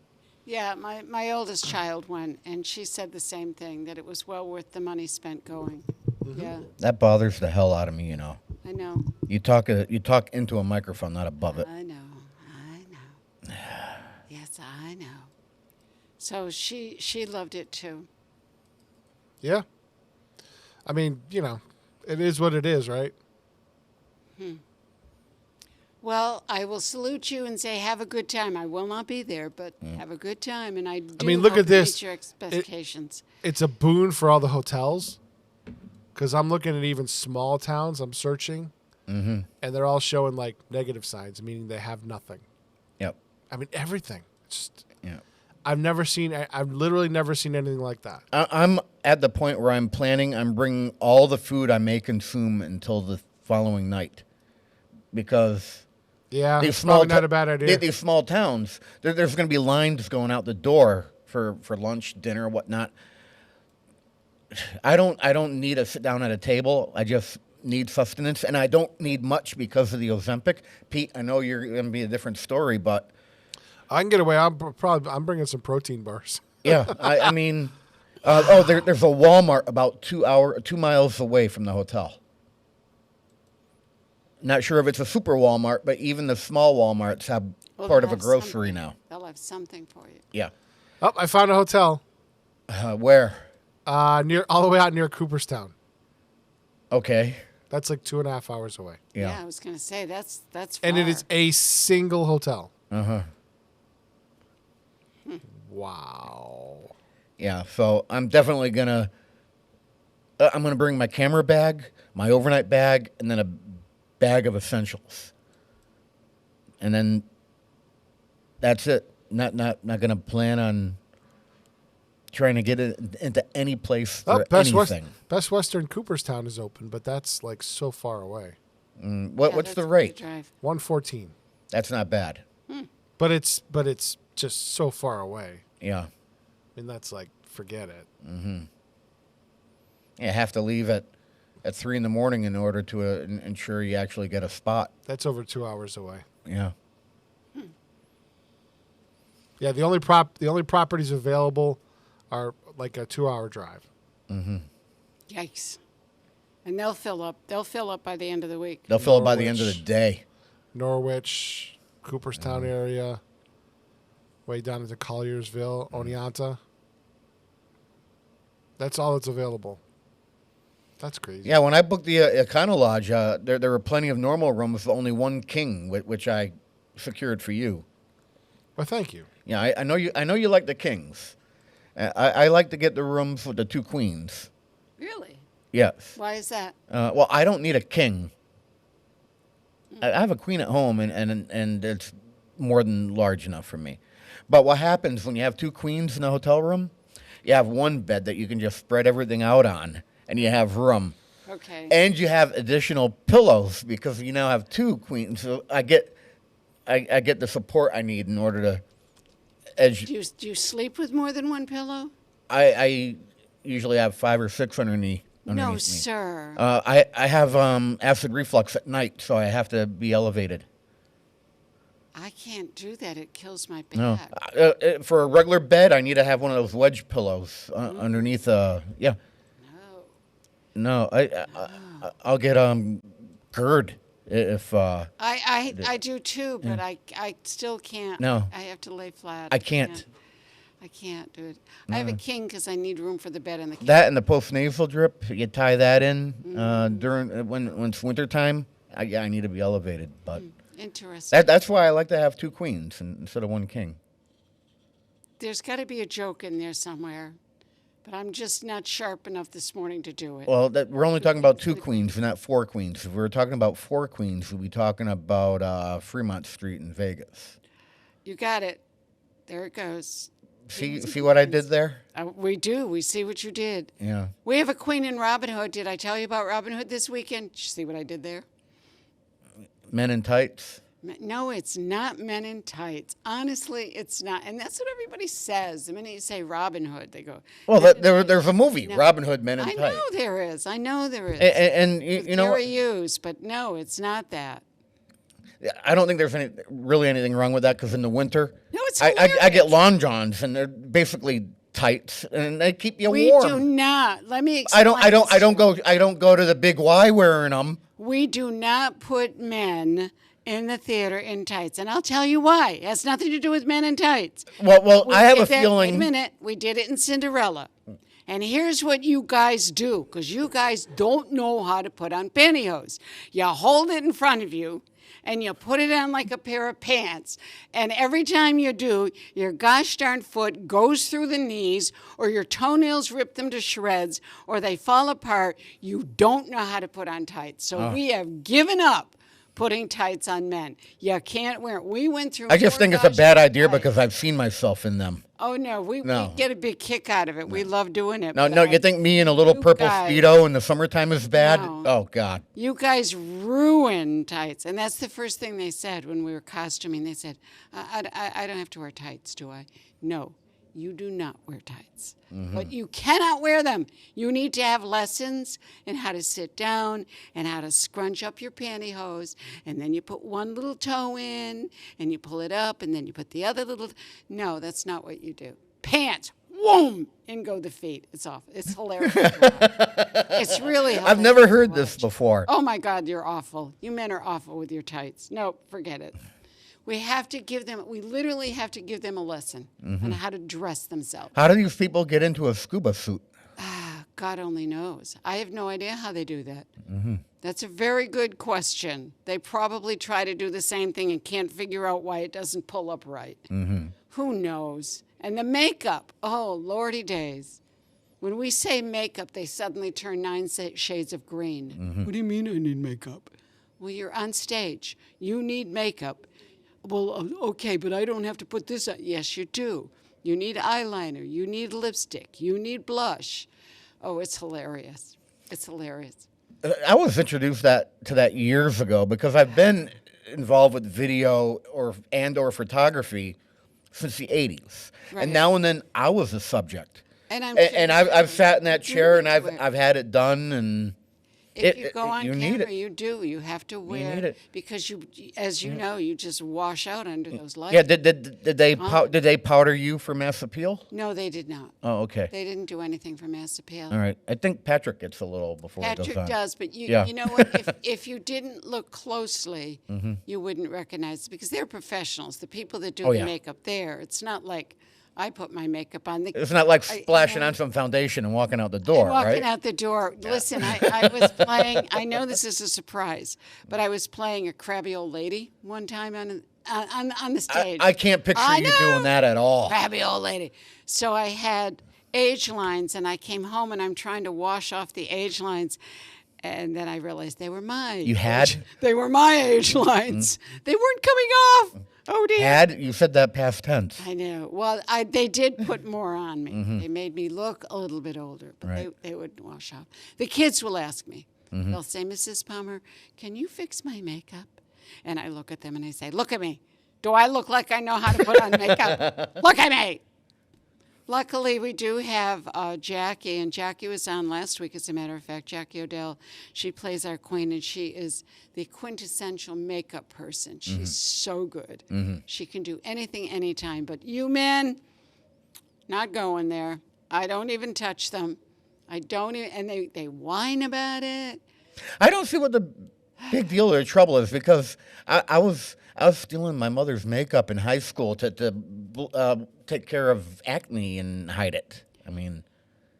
Yeah, my oldest child went, and she said the same thing, that it was well worth the money spent going. Yeah, That bothers the hell out of me, you know. I know. You talk into a microphone, not above it. I know. Yes, I know. So she loved it too. Yeah. I mean, it is what it is, right? Well, I will salute you and say have a good time. I will not be there, but have a good time. And I do mean, look hope at it this. meets your expectations. It's a boon for all the hotels because I'm looking at even small towns. I'm searching, and they're all showing like negative signs, meaning they have nothing. Yep. I mean, everything. It's just, Yeah. I've literally never seen anything like that. I'm at the point where I'm bringing all the food I may consume until the following night. Because Yeah, these it's small probably not a bad idea. These small towns, there's going to be lines going out the door for lunch, dinner, whatnot. I don't need to sit down at a table. I just need sustenance, and I don't need much because of the Ozempic. Pete, I know you're going to be a different story, but I can get away. I'm bringing some protein bars. yeah, I mean, there's a Walmart about 2 miles away from the hotel. Not sure if it's a super Walmart, but even the small Walmarts have Well, part they'll of a have grocery something. now. They'll have something for you. Yeah. Oh, I found a hotel Where? all the way out near Cooperstown. Okay. That's like 2.5 hours away, Yeah, I was going to say that's far. and it is a single hotel. Uh-huh. Wow. Yeah, so I'm definitely gonna bring my camera bag, my overnight bag, and then a bag of essentials. And then that's it. Not gonna plan on trying to get it into any place for anything. Best Western Cooperstown is open, but that's like so far away. What's the that's rate? a drive. 114. That's not bad. But it's just so far away. Yeah. I mean, that's like, forget it. You have to leave at 3 in the morning in order to ensure you actually get a spot. That's over 2 hours away. Yeah. Yeah, the only properties available are like a 2-hour drive. Yikes. And they'll fill up. They'll fill up by the end of the week. They'll fill it by the end of the Norwich. day. Norwich, Cooperstown area, way down into Colliersville, Oneonta. That's all that's available. That's crazy. Yeah, when I booked the Econo Lodge, there were plenty of normal rooms with only one king, which I secured for you. Well, thank you. Yeah, I know you. I know you like the kings. I like to get the rooms with the 2 queens. Really? Yes. Why is that? Well, I don't need a king. I have a queen at home, and it's more than large enough for me. But what happens when you have 2 queens in a hotel room? You have one bed that you can just spread everything out on, and you have room. Okay. And you have additional pillows because you now have 2 queens. So I get the support I need in order to edge. Do you sleep with more than one pillow? I usually have 5 or 6 underneath No, me. sir. I have acid reflux at night, so I have to be elevated. I can't do that. It kills my back. No, for a regular bed, I need to have one of those wedge pillows underneath. Yeah. No, I'll get GERD if. I do too, but I still can't. No. I have to lay flat. I can't. I can't do it. I have a king because I need room for the bed and the king. That and the postnasal drip, you tie that in during when it's wintertime. I need to be elevated, but Interesting. that's why I like to have 2 queens instead of 1 king. There's got to be a joke in there somewhere, but I'm just not sharp enough this morning to do it. Well, we're only talking about 2 queens, and not 4 queens. If we were talking about 4 queens, we'd be talking about Fremont Street in Vegas. You got it. There it goes. See what I did there? We do. We see what you did. Yeah. We have a queen in Robin Hood. Did I tell you about Robin Hood this weekend? Did you see what I did there? Men in tights. No, it's not Men in Tights. Honestly, it's not. And that's what everybody says. The minute you say Robin Hood, they go. Well, there's a movie, No. Robin Hood, Men in I Tights. know there is. I know there is. And you know, Gary Hughes, but no, it's not that. I don't think there's really anything wrong with that because in the winter, No, it's I get hilarious. long johns and they're basically tights and they keep you We warm. do not. Let me explain. I don't go to the big Y wearing them. We do not put men in the theater in tights, and I'll tell you why. It has nothing to do with Men in Tights. Well, We I have did a that- feeling. Wait a minute. We did it in Cinderella. And here's what you guys do, because you guys don't know how to put on pantyhose. You hold it in front of you, and you put it on like a pair of pants. And every time you do, your gosh darn foot goes through the knees, or your toenails rip them to shreds, or they fall apart. You don't know how to put on tights. So we have given up putting tights on men. You can't wear it. We went through. I just 4 think it's a gosh bad darn idea tights. because I've seen myself in them. Oh no, we get a big kick out of it. We love doing it. No, but you think me in a little you purple guys- Speedo in the summertime is bad? No. Oh, God. You guys ruin tights, and that's the first thing they said when we were costuming. They said, "I don't have to wear tights, do I?" No, you do not wear tights, but you cannot wear them. You need to have lessons in how to sit down and how to scrunch up your pantyhose, and then you put one little toe in, and you pull it up, and then you put the other little. No, that's not what you do. Pants. Boom! In go the feet. It's off. It's hilarious. It's really hilarious. I've never to heard this watch. before. Oh my God, you're awful. You men are awful with your tights. No, forget it. We have to give them, we literally have to give them a lesson on how to dress themselves. How do these people get into a scuba suit? God only knows. I have no idea how they do that. That's a very good question. They probably try to do the same thing and can't figure out why it doesn't pull up right. Who knows? And the makeup, oh, lordy days. When we say makeup, they suddenly turn 9 shades of green. What do you mean I need makeup? Well, you're on stage. You need makeup. Well, okay, but I don't have to put this on. Yes, you do. You need eyeliner. You need lipstick. You need blush. Oh, it's hilarious. It's hilarious. I was introduced to that years ago because I've been involved with video or photography since the 80s. Right. And now and then I was a subject. And I've sat in that chair and wear. I've had it done, and If you go on you need camera, it. you do. You have to wear need it. because as you know, you just wash out under those lights. Yeah, did they powder you for mass appeal? No, they did not. Oh, okay. They didn't do anything for mass appeal. All right. I think Patrick gets a little before he Patrick goes on. does, but you know what? If you didn't look closely, you wouldn't recognize it because they're professionals. The people that do Oh, the yeah. makeup there, it's not like I put my makeup on. It's not like splashing on some foundation and walking out the door, Walking right? out the door. Listen, I was playing. I know this is a surprise, but I was playing a crabby old lady one time on the stage. I can't picture I you know. doing that at all. Crabby old lady. So I had age lines, and I came home, and I'm trying to wash off the age lines. And then I realized they were mine. You had? They were my age lines. They weren't coming off. Oh, dear. Had? You said that past tense. I know. Well, they did put more on me. They made me look a little bit older, but Right. they wouldn't wash off. The kids will ask me. They'll say, Mrs. Palmer, can you fix my makeup? And I look at them and I say, look at me. Do I look like I know how to put on makeup? Look at me. Luckily, we do have Jackie, and Jackie was on last week, as a matter of fact. Jackie Odell, she plays our queen, and she is the quintessential makeup person. She's so good. She can do anything, anytime. But you men, not going there. I don't even touch them. I don't even, and they whine about it. I don't see what the big deal or trouble is because I was stealing my mother's makeup in high school to take care of acne and hide it. I mean,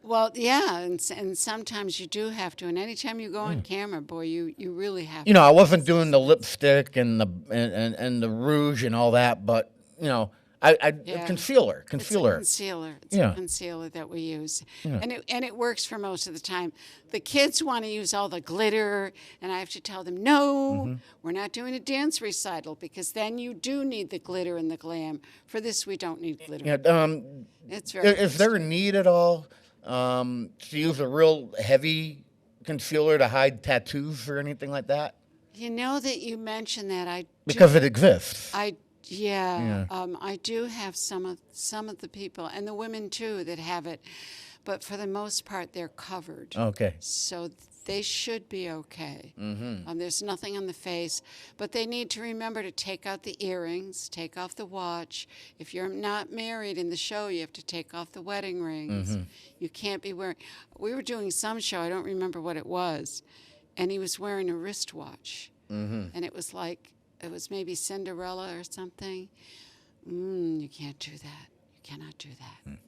Well, yeah, and sometimes you do have to. And anytime you go on camera, boy, you really have to. you know, I wasn't doing the lipstick and the rouge and all that, but you know, Yeah. concealer. It's Yeah. a concealer that we use, and it works for most of the time. The kids want to use all the glitter, and I have to tell them, no, we're not doing a dance recital because then you do need the glitter and the glam. For this, we don't need glitter. Yeah, It's very. is there a need at all to use a real heavy concealer to hide tattoos or anything like that? You know that you mentioned that Because it exists. I do have some of the people and the women too that have it, but for the most part they're covered. Okay. So they should be okay. There's nothing on the face, but they need to remember to take out the earrings, take off the watch. If you're not married in the show, you have to take off the wedding rings. You can't be wearing. We were doing some show, I don't remember what it was, and he was wearing a wristwatch, and it was like. It was maybe Cinderella or something. You can't do that. You cannot do that.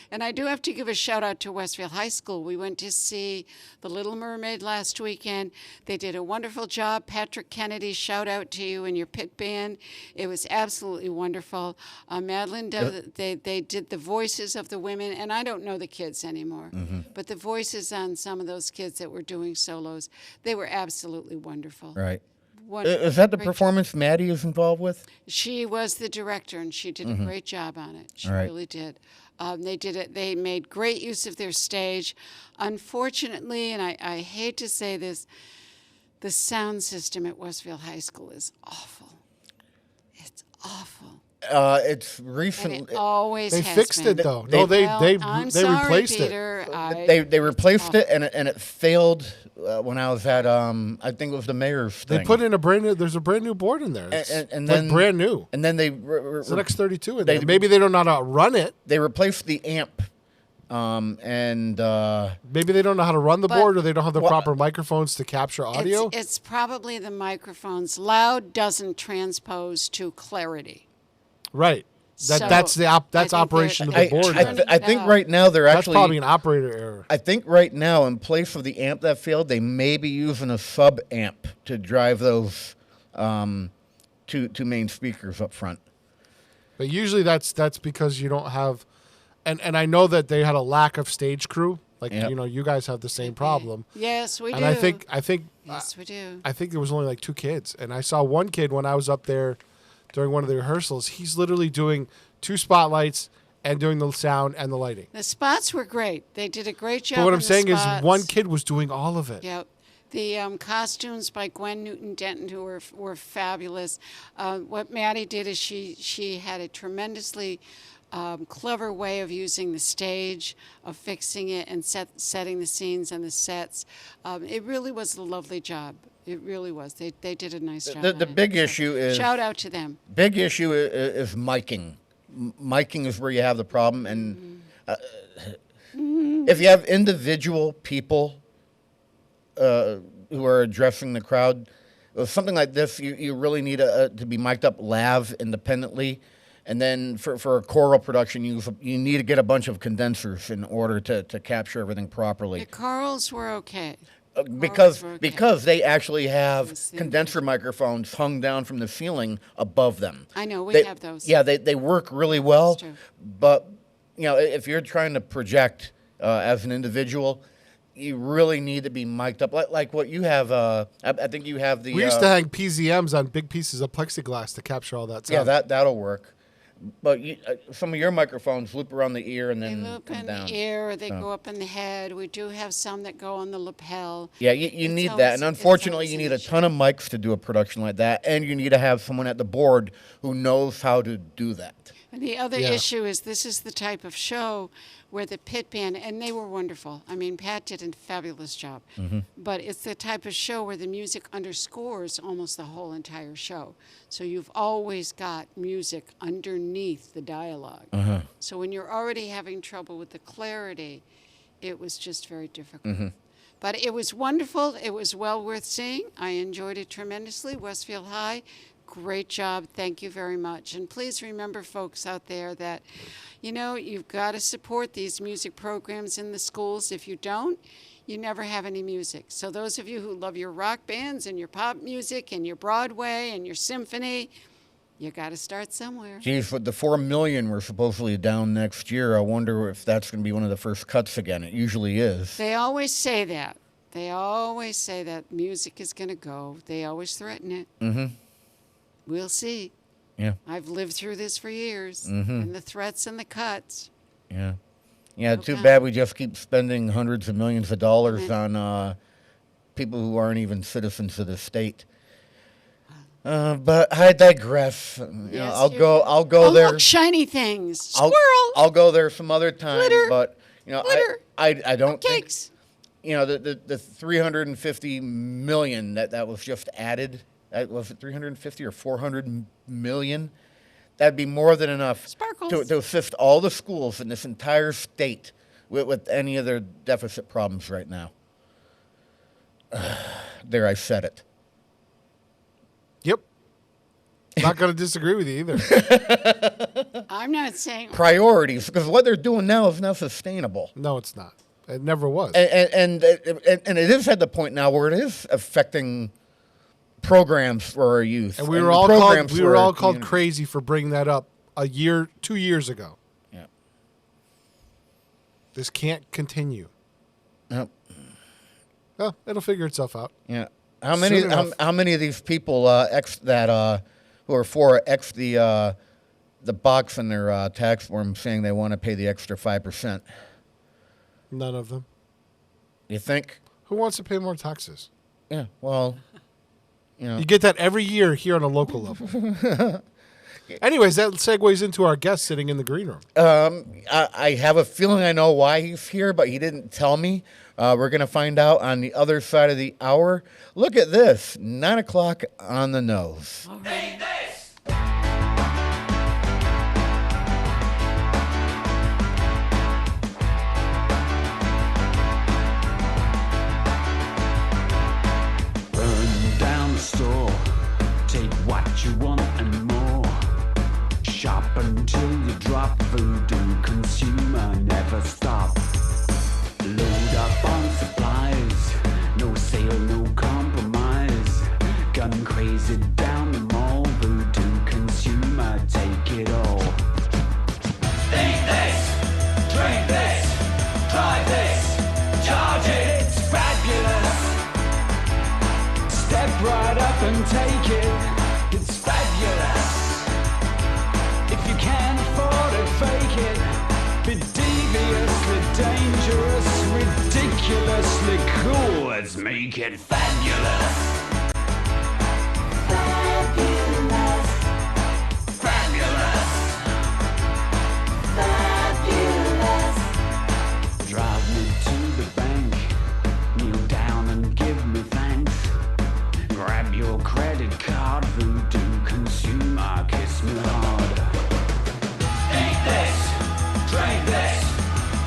And I do have to give a shout out to Westfield High School. We went to see The Little Mermaid last weekend. They did a wonderful job. Patrick Kennedy, shout out to you and your pit band. It was absolutely wonderful. Madeline, they did the voices of the women, and I don't know the kids anymore, but the voices on some of those kids that were doing solos, they were absolutely wonderful. Right. Wonderful. Is that the Great performance Maddie is involved with? She was the director, and she did a great job on it. She Right. really did. They did it. They made great use of their stage. Unfortunately, and I hate to say this, the sound system at Westfield High School is awful. It's awful. It's And recently. it always They has fixed been. it though. They- No, they I'm they sorry, replaced it. Peter. They replaced it and it failed when I was at I think it was the mayor's thing. They put in a brand new. There's a brand new board in there. It's and like then brand new. And then they It's an X32 in they- there. Maybe they don't know how to run it. they replaced the amp, and Maybe they don't know how to run the But- board, or they don't have the proper microphones to capture audio. It's probably the microphones. Loud doesn't transpose to clarity. Right. So, That's I think operation of they're- the board. I think right now they're That's actually. probably an operator error. I think right now, in place of the amp that failed, they may be using a sub amp to drive those two main speakers up front. But usually that's because you don't have, and I know that they had a lack of stage crew. Like Yep. you guys have the same problem. Yes, we And do. I think Yes, we do. I think there was only like 2 kids, and I saw one kid when I was up there during one of the rehearsals. He's literally doing 2 spotlights and doing the sound and the lighting. The spots were great. They did a great job. But what on I'm the saying is, spots. one kid was doing all of it. Yep. The costumes by Gwen Newton-Denton, who were fabulous. What Maddie did is she had a tremendously clever way of using the stage, of fixing it and setting the scenes and the sets. It really was a lovely job. It really was. They did a nice job. The big issue is... Shout out to them. Big issue is miking. Miking is where you have the problem. And if you have individual people who are addressing the crowd, something like this, you really need to be mic'd up live independently. And then for a choral production, you need to get a bunch of condensers in order to capture everything properly. The chorals were okay. Because they actually have condenser microphones hung down from the ceiling above them. I know, we have those. Yeah, they work really well. That's true. But if you're trying to project as an individual, you really need to be mic'd up, like what you have. I think you have the. We used to hang PZMs on big pieces of plexiglass to capture all that sound. Yeah, that'll work. But some of your microphones loop around the ear and They then loop come in down. the ear, or they go up in the head. We do have some that go on the lapel. Yeah, you need always- that. And it's unfortunately, always you an need a issue. ton of mics to do a production like that. And you need to have someone at the board who knows how to do that. And the other Yeah. issue is this is the type of show where the pit band, and they were wonderful. I mean, Pat did a fabulous job. But it's the type of show where the music underscores almost the whole entire show. So you've always got music underneath the dialogue. So when you're already having trouble with the clarity, it was just very difficult. But it was wonderful. It was well worth seeing. I enjoyed it tremendously. Westfield High, great job. Thank you very much. And please remember, folks out there, that, you've got to support these music programs in the schools. If you don't, you never have any music. So those of you who love your rock bands and your pop music and your Broadway and your symphony, you got to start somewhere. Geez, with the $4 million we're supposedly down next year, I wonder if that's going to be one of the first cuts again. It usually is. They always say that. They always say that music is going to go. They always threaten it. We'll see. Yeah. I've lived through this for years, and the threats and the cuts. Yeah. Yeah, too Okay. bad we just keep spending hundreds of millions of dollars on people who aren't even citizens of the state. But I digress. Yes, I'll you- go Oh, there. look, shiny things. I'll- Squirrel. I'll go there some other time. Glitter. But Glitter. I don't think Cakes. the 350 million that was just added. Was it 350 or 400 million? That'd be more than enough Sparkles. to assist all the schools in this entire state with any of their deficit problems right now. There, I said it. Yep. Not going to disagree with you either. I'm not saying. Priorities, because what they're doing now is not sustainable. No, it's not. It never was. And it is at the point now where it is affecting programs for our youth. And we and were all programs called for our called community. crazy for bringing that up 2 years ago. Yeah. This can't continue. Yep. Well, it'll figure itself out. Yeah. How many Soon enough. how many of these people who are for the box in their tax form saying they want to pay the extra 5%? None of them. You think? Who wants to pay more taxes? Yeah. Well, You get that every year here on a local level. Anyways, that segues into our guest sitting in the green room. I have a feeling I know why he's here, but he didn't tell me. We're going to find out on the other side of the hour. Look at this, 9 o'clock on the nose. Burn down the store, take what you want and more. Shop until you drop, food and consumer never stop. Load up on supplies, no sale, no compromise. Gun crazy down the mall, voodoo consumer, take it all. Eat this, drink this, try this, charge it, it's fabulous. Step right up and take it, it's fabulous. If you can't afford it, fake it. Be deviously dangerous, ridiculously cool, it's make it fabulous. Fabulous. Drive me to the bank, kneel down and give me thanks. Grab your credit card, voodoo consumer, kiss me hard. Eat this, drink this,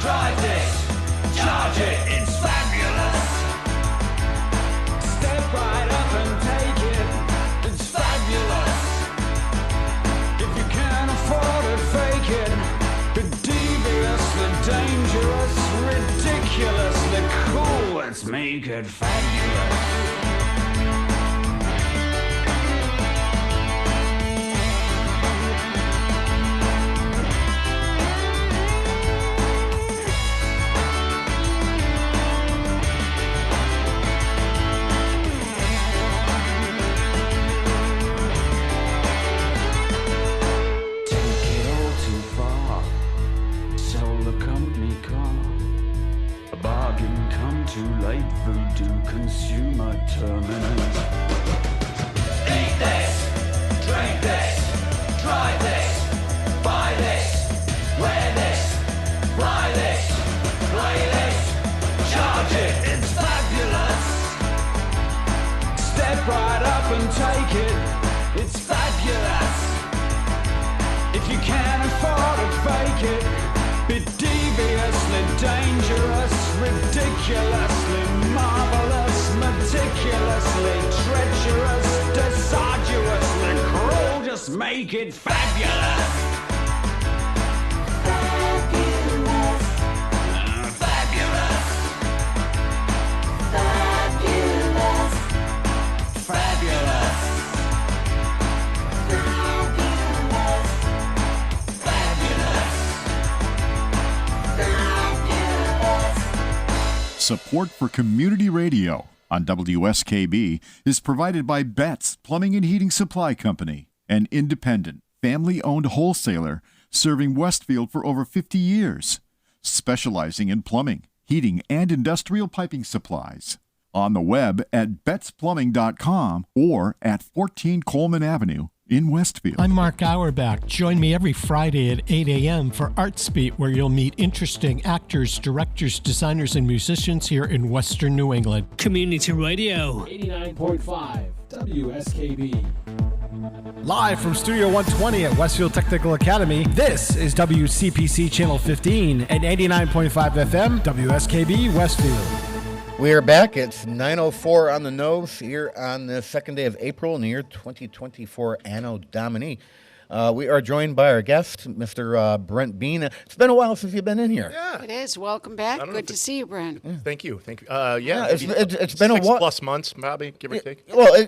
drive this, charge it, it's fabulous. Step right up and take it, it's fabulous. If you can't afford it, fake it. Be deviously dangerous, ridiculously cool, let's make it fabulous. Too late, voodoo consumer terminus. Eat this, drink this, try this, buy this, wear this, buy this, play this, charge it, it's fabulous. Step right up and take it, it's fabulous. If you can't afford it, fake it. Be deviously dangerous, ridiculously marvelous, meticulously treacherous, deciduously cruel, just make it fabulous. Fabulous. Fabulous. Fabulous. Fabulous. Support for community radio on WSKB is provided by Betts Plumbing and Heating Supply Company, an independent, family-owned wholesaler serving Westfield for over 50 years, specializing in plumbing, heating, and industrial piping supplies. On the web at bettsplumbing.com or at 14 Coleman Avenue in Westfield. I'm Mark Auerbach. Join me every Friday at 8 a.m. for Arts Beat, where you'll meet interesting actors, directors, designers, and musicians here in Western New England. Community Radio. 89.5 WSKB. Live from Studio 120 at Westfield Technical Academy, this is WCPC Channel 15 at 89.5 FM, WSKB Westfield. We are back. It's 9:04 on the nose here on the second day of April in the year 2024 Anno Domini. We are joined by our guest, Mr. Brent Bean. It's been a while since you've been in here. Yeah. It is. Welcome back. Good to see you, Brent. Yeah. Thank you. Thank you. It's been a while. 6+ months, probably, give or take. Well,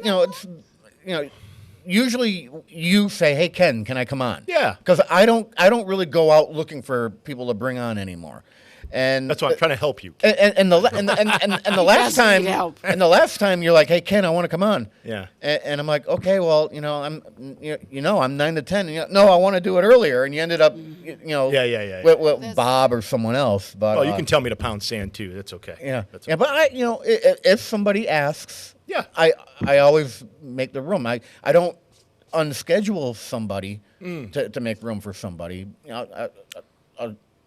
usually you say, "Hey, Ken, can I come on?" Yeah. Because I don't really go out looking for people to bring on anymore. And that's why I'm trying to help you. And the last time you're like, "Hey Ken, I want to come on." Yeah. And I'm like, "Okay, well, I'm 9 to 10." No, I want to do it earlier, and you ended up, Yeah. with Bob or someone else. But you can tell me to pound sand too. That's okay. Yeah. That's okay. But if somebody asks, I always make the room. I don't unschedule somebody to make room for somebody.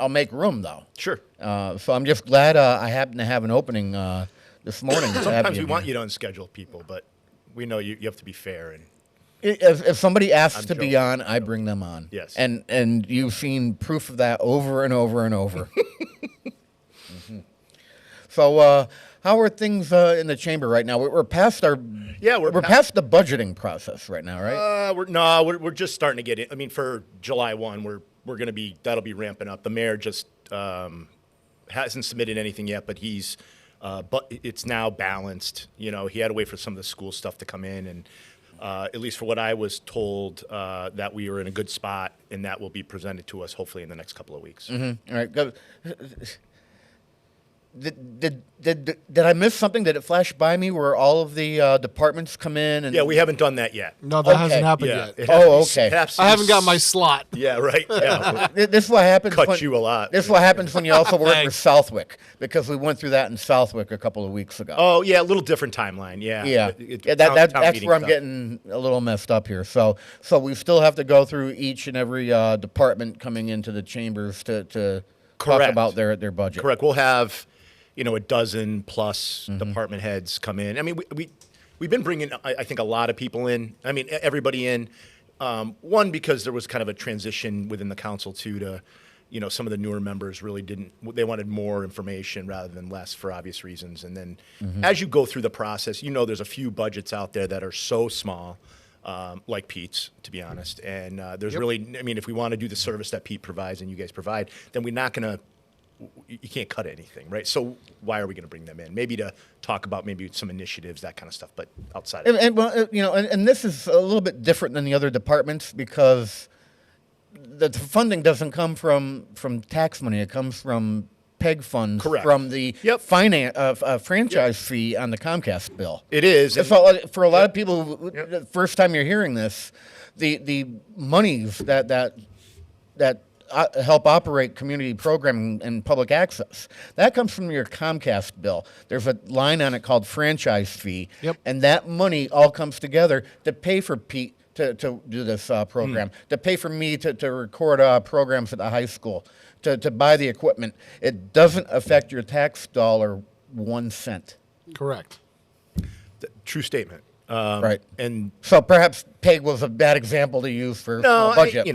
I'll make room, though. Sure. So I'm just glad I happen to have an opening this morning. Sometimes we want you to unschedule people, but we know you have to be fair. And if somebody asks to be on, I bring them on. Yes. And you've seen proof of that over and over and over. Mm-hmm. So how are things in the chamber right now? We're past our we're past the budgeting process right now, right? We're just starting to get it. I mean, for July 1, that'll be ramping up. The mayor just hasn't submitted anything yet, but but it's now balanced. He had to wait for some of the school stuff to come in, and at least for what I was told, that we were in a good spot, and that will be presented to us hopefully in the next couple of weeks. Mm-hmm. All right. Did I miss something? Did it flash by me where all of the departments come in? And Yeah, we haven't done that yet. No, that hasn't happened Yeah. yet. It has to be- Okay. it has to I be haven't got my slot. Yeah, right. Yeah. This is what happens. Cut you a lot. This is what happens when you also work for Thanks. Southwick, because we went through that in Southwick a couple of weeks ago. Oh, yeah, a little different timeline. Yeah. Yeah, Town that's meeting where I'm stuff. getting a little messed up here. So we still have to go through each and every department coming into the chambers to talk Correct. about their budget. Correct. We'll have, a dozen plus Mm-hmm. department heads come in. I mean, we've been bringing, I think, a lot of people in. I mean, everybody in. One, because there was kind of a transition within the council too to, some of the newer members really they wanted more information rather than less for obvious reasons. And then as you go through the process, there's a few budgets out there that are so small, like Pete's, to be honest. And there's really, if we want to do the service that Pete provides and you guys provide, then we're not going to, you can't cut anything, right? So why are we going to bring them in? Maybe to talk about maybe some initiatives, that kind of stuff, but outside of And this is a little bit different than the other departments because the funding doesn't come from tax money. It comes from PEG funds. Correct. From the franchise fee on the Comcast bill. It is. So for a lot of people, the first time you're hearing this, the monies that help operate community programming and public access, that comes from your Comcast bill. There's a line on it called franchise fee, and that money all comes together to pay for Pete to do this program, to pay for me to record programs at the high school, to buy the equipment. It doesn't affect your tax dollar 1 cent. Correct. True statement. Right. And so perhaps PEG was a bad example to use for budget.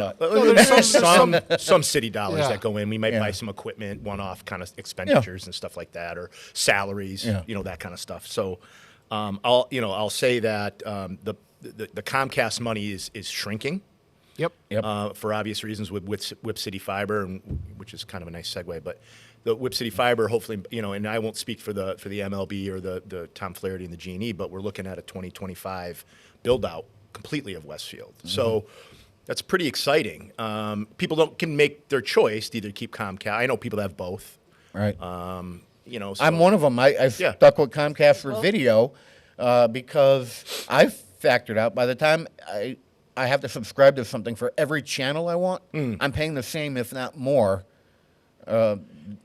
Some city dollars that go in. We might buy some equipment, one-off kind of expenditures and stuff like that, or salaries, that kind of stuff. So I'll say that the Comcast money is shrinking. Yep. For obvious reasons with Whip City Fiber, which is kind of a nice segue, but the Whip City Fiber, hopefully, and I won't speak for the MLB or the Tom Flaherty and the G&E, but we're looking at a 2025 build out completely of Westfield. So that's pretty exciting. People can make their choice to either keep Comcast. I know people that have both. Right. So, I'm one of them. I stuck with Comcast for video because I factored out by the time I have to subscribe to something for every channel I want, I'm paying the same, if not more. I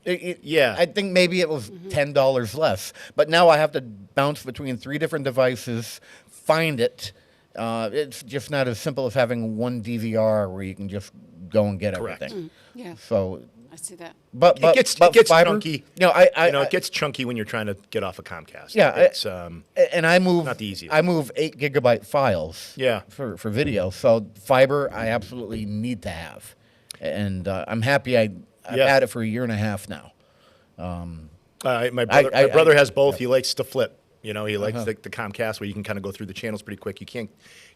think maybe it was $10 less, but now I have to bounce between 3 different devices, find it. It's just not as simple as having one DVR where you can just go and get everything. Yeah. So I see that. But it gets fiber, chunky. It gets chunky when you're trying to get off a Comcast. Yeah, it's and I move not the easiest. I move 8 gigabyte files. Yeah. For video. So fiber, I absolutely need to have, and I'm happy I've had it for 1.5 years now. My brother has both. He likes to flip. He likes the Comcast where you can kind of go through the channels pretty quick. You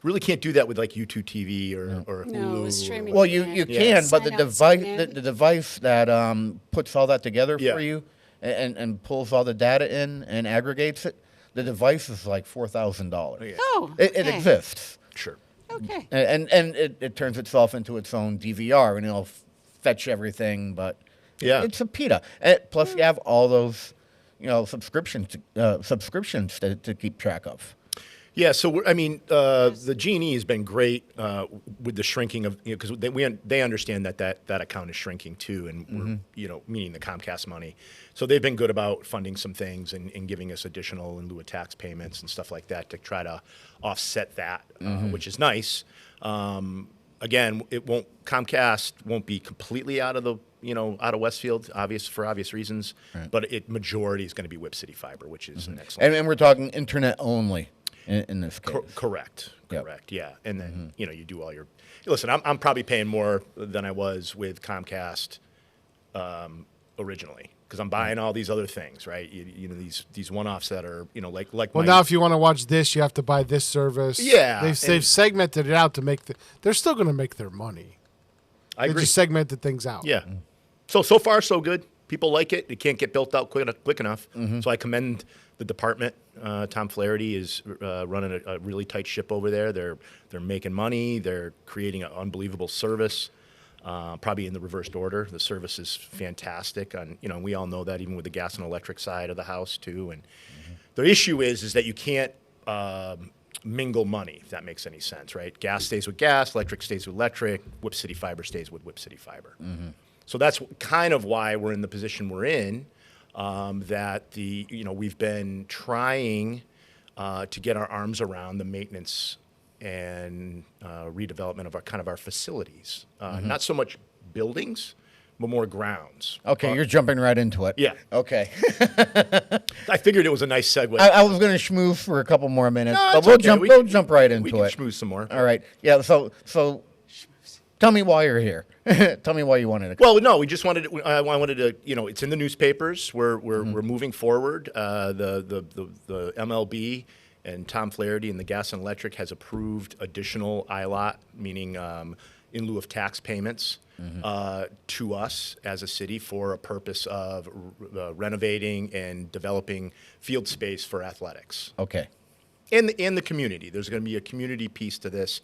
really can't do that with like YouTube TV or Hulu. Streaming. Well, you can, but the Sign out, device the device that puts all that together for you and pulls all the data in and aggregates it, the device is like $4,000. Oh, It exists. Sure. Okay. And it turns itself into its own DVR, and it'll fetch everything, but it's a PETA. And plus, you have all those, subscriptions to keep track of. Yeah, so the G&E has been great with the shrinking of because they understand that account is shrinking too, and we're meaning the Comcast money. So they've been good about funding some things and giving us additional in lieu of tax payments and stuff like that to try to offset that, which is nice. Again, Comcast won't be completely out of Westfield, for obvious reasons, but majority is going to be Whip City Fiber, which is an excellent. And we're talking internet only in this case. Correct. Yeah, and then you do all your. Listen, I'm probably paying more than I was with Comcast originally because I'm buying all these other things, right? These one-offs that are like. Well, now if you want to watch this, you have to buy this service. Yeah, they've segmented it out to make they're still going to make their money. I agree. They just segmented things out. Yeah. So far so good. People like it. It can't get built out quick enough. So I commend the department. Tom Flaherty is running a really tight ship over there. They're making money. They're creating an unbelievable service. probably in the reversed order. The service is fantastic. We all know that even with the gas and electric side of the house too. And the issue is that you can't mingle money, if that makes any sense, right? Gas stays with gas, electric stays with electric, Whip City Fiber stays with Whip City Fiber. So that's kind of why we're in the position we're in. That we've been trying to get our arms around the maintenance and redevelopment of our facilities. Not so much buildings, but more grounds. Okay, you're jumping right into it. Yeah. Okay. I figured it was a nice segue. I was going to schmooze for a couple more minutes, No, but it's we'll okay. we'll jump right into we it. can schmooze some more. All right. Yeah. So, tell me why you're here. Tell me why you wanted to. Well, no, we just wanted. I wanted to. It's in the newspapers. We're moving forward. The MLB and Tom Flaherty and the Gas and Electric has approved additional ILOT, meaning in lieu of tax payments, to us as a city for a purpose of renovating and developing field space for athletics. Okay. And the community. There's going to be a community piece to this.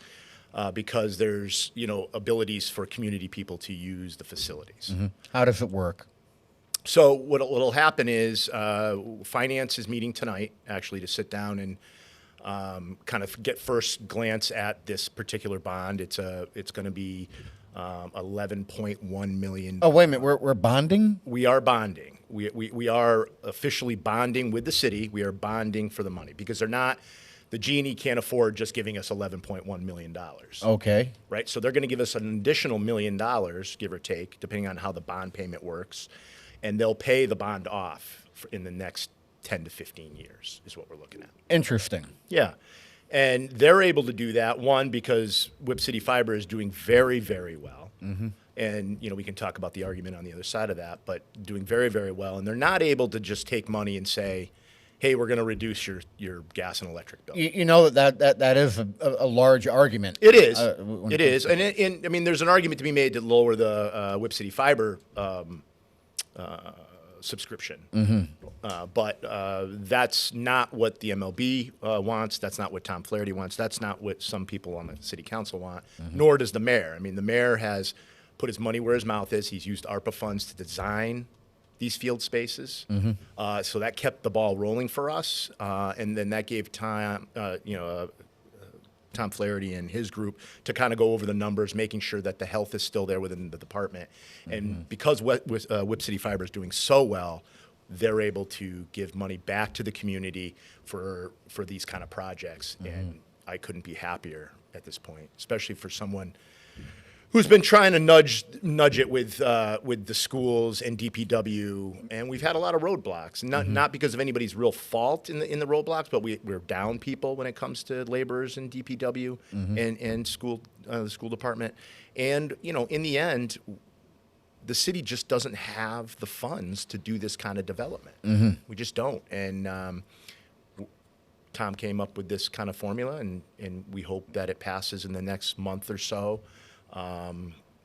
Because there's, abilities for community people to use the facilities. How does it work? So what'll happen is finance is meeting tonight, actually, to sit down and kind of get first glance at this particular bond. It's going to be $11.1 million. Oh, wait a minute. We're bonding? We are bonding. We are officially bonding with the city. We are bonding for the money because they're not. The G&E can't afford just giving us $11.1 million. Okay. Right? So they're going to give us an additional $1 million, give or take, depending on how the bond payment works. And they'll pay the bond off in the next 10 to 15 years is what we're looking at. Interesting. Yeah. And they're able to do that, one, because Whip City Fiber is doing very, very well. And, we can talk about the argument on the other side of that, but doing very, very well. And they're not able to just take money and say, hey, we're going to reduce your gas and electric bill. You know that is a large argument. It is. It is. And I mean, there's an argument to be made to lower the Whip City Fiber subscription. But that's not what the MLB wants. That's not what Tom Flaherty wants. That's not what some people on the city council want, nor does the mayor. I mean, the mayor has put his money where his mouth is. He's used ARPA funds to design these field spaces. So that kept the ball rolling for us. And then that gave time, Tom Flaherty and his group to kind of go over the numbers, making sure that the health is still there within the department. And because Whip City Fiber is doing so well, they're able to give money back to the community for these kind of projects. And I couldn't be happier at this point, especially for someone who's been trying to nudge it with the schools and DPW, and we've had a lot of roadblocks. Not because of anybody's real fault in the roadblocks, but we're down people when it comes to laborers and DPW and school the school department. And in the end, the city just doesn't have the funds to do this kind of development. We just don't. And Tom came up with this kind of formula, and we hope that it passes in the next month or so.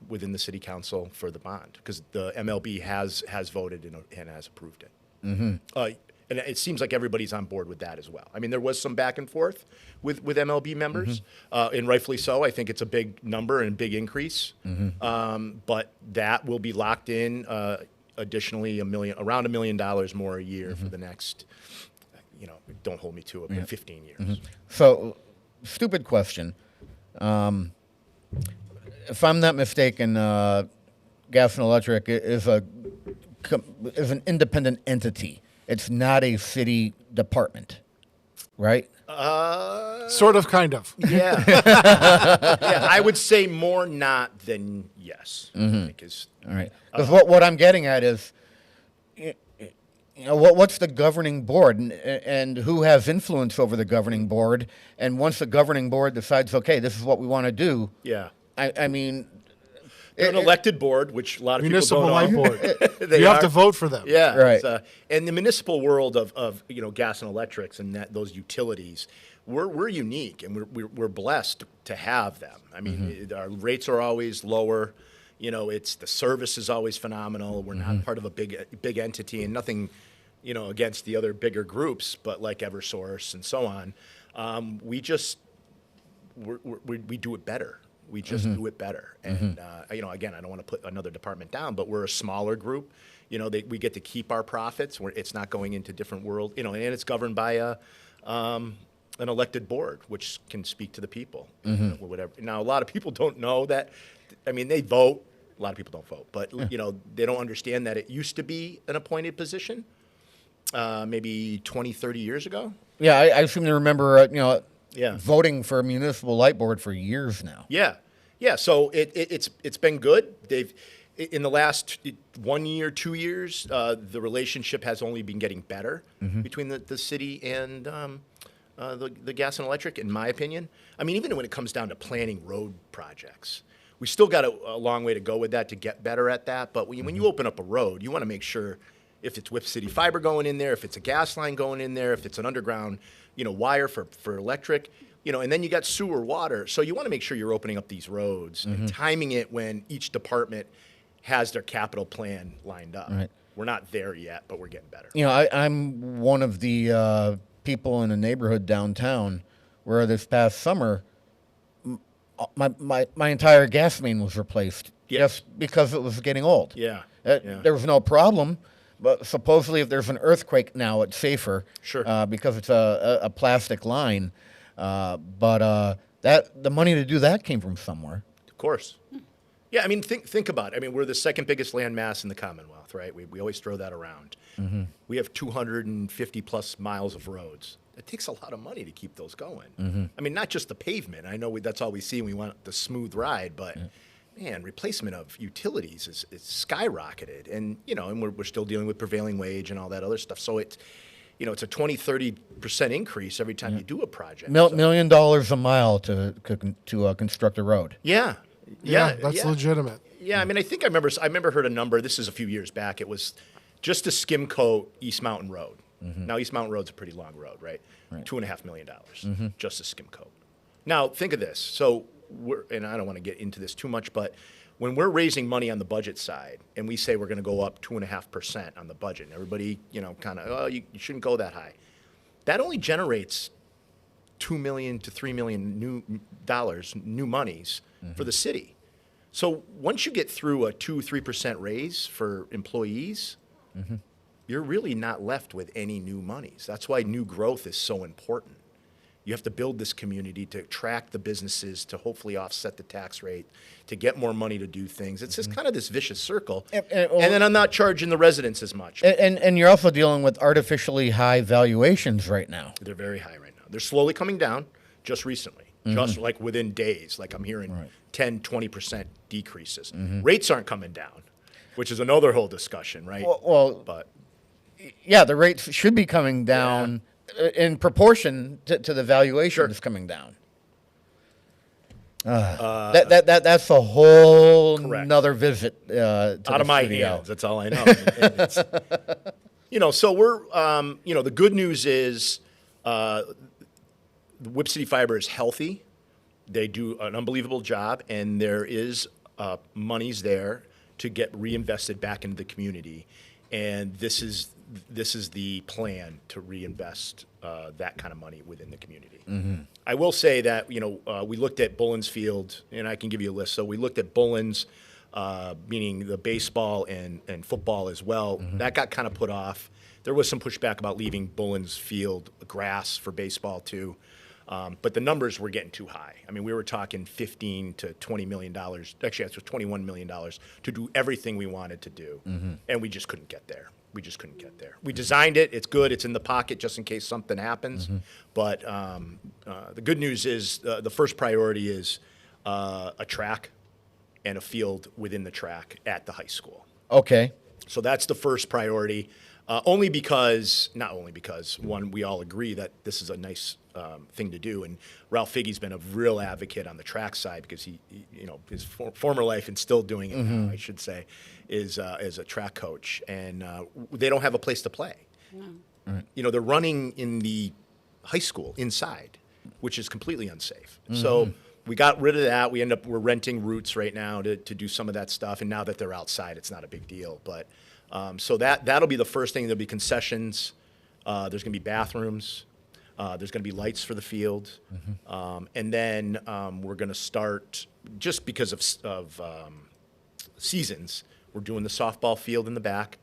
Within the city council for the bond, because the MLB has voted and has approved it. And it seems like everybody's on board with that as well. I mean, there was some back and forth with MLB members, and rightfully so. I think it's a big number and a big increase. But that will be locked in additionally around $1 million more a year for the next, don't hold me to it, but 15 years. So, stupid question. If I'm not mistaken, Gas and Electric is an independent entity. It's not a city department, right? Sort of, kind of. Yeah. Yeah, I would say more not than yes. Because all right. Because what I'm getting at is, what's the governing board and who has influence over the governing board? And once the governing board decides, okay, this is what we want to do. Yeah. I mean, they're an elected board, which a lot of municipal people don't know. light board. You have to vote for them. Yeah, right. And the municipal world of gas and electrics and those utilities, we're unique and we're blessed to have them. I mean, our rates are always lower. It's the service is always phenomenal. We're not part of a big entity, and nothing, against the other bigger groups, but like EverSource and so on. We do it better. We just do it better. And, again, I don't want to put another department down, but we're a smaller group. We get to keep our profits. It's not going into different world, and it's governed by an elected board, which can speak to the people, or whatever. Now, a lot of people don't know that. I mean, they vote. A lot of people don't vote, but, they don't understand that it used to be an appointed position, maybe 20, 30 years ago. Yeah, I seem to remember, Yeah. voting for a municipal light board for years now. Yeah. So it's been good. They've in the last 1 year, 2 years, the relationship has only been getting better between the city and the gas and electric, in my opinion. I mean, even when it comes down to planning road projects, we still got a long way to go with that to get better at that. But when you open up a road, you want to make sure if it's Whip City fiber going in there, if it's a gas line going in there, if it's an underground, wire for electric, and then you got sewer, water. So you want to make sure you're opening up these roads and timing it when each department has their capital plan lined up. Right. We're not there yet, but we're getting better. I'm one of the people in a neighborhood downtown where this past summer, my entire gas main was replaced just because it was getting old. Yeah. There was no problem, but supposedly if there's an earthquake now, it's safer. Sure. Because it's a plastic line. But the money to do that came from somewhere. Of course. Yeah, I mean, think about it. I mean, we're the second biggest landmass in the Commonwealth, right? We always throw that around. We have 250 plus miles of roads. It takes a lot of money to keep those going. I mean, not just the pavement. I know that's all we see and we want the smooth ride, but man, replacement of utilities is skyrocketed. And, and we're still dealing with prevailing wage and all that other stuff. So it's a 20, 30% increase every time you do a project. $1 million a mile to construct a road. Yeah. That's legitimate. Yeah, I mean, I remember heard a number. This is a few years back. It was just to skim coat East Mountain Road. Now, East Mountain Road's a pretty long road, right? $2.5 million just to skim coat. Now, think of this. So, and I don't want to get into this too much, but when we're raising money on the budget side and we say we're going to go up 2.5% on the budget, and everybody, kind of, you shouldn't go that high. That only generates $2 million to $3 million new monies for the city. So once you get through a 2-3% raise for employees, you're really not left with any new monies. That's why new growth is so important. You have to build this community to attract the businesses, to hopefully offset the tax rate, to get more money to do things. It's just kind of this vicious circle. And then I'm not charging the residents as much. And you're also dealing with artificially high valuations right now. They're very high right now. They're slowly coming down just recently, just like within days. Like I'm hearing 10, 20% decreases. Rates aren't coming down, which is another whole discussion, right? But the rates should be coming down. In proportion to the valuation is coming down. That's a whole nother visit to out of my hands. That's all I know. So we're the good news is the Whip City Fiber is healthy. They do an unbelievable job, and there is monies there to get reinvested back into the community, and this is the plan to reinvest that kind of money within the community. I will say that, we looked at Bullens Field, and I can give you a list. So we looked at Bullens, meaning the baseball and football as well. That got kind of put off. There was some pushback about leaving Bullens Field grass for baseball too. But the numbers were getting too high. I mean, we were talking $15 to $20 million. Actually, it was $21 million to do everything we wanted to do. And we just couldn't get there. We designed it. It's good. It's in the pocket just in case something happens. But the good news is the first priority is a track and a field within the track at the high school. Okay. So that's the first priority. Not only because, one, we all agree that this is a nice thing to do, and Ralph Figge's been a real advocate on the track side because he his former life and still doing it now, I should say, is as a track coach, and they don't have a place to play. They're running in the high school inside, which is completely unsafe. So we got rid of that. We're renting routes right now to do some of that stuff, and now that they're outside, it's not a big deal, but. So that'll be the first thing. There'll be concessions. There's going to be bathrooms. There's going to be lights for the field. And then we're going to start just because of seasons, we're doing the softball field in the back.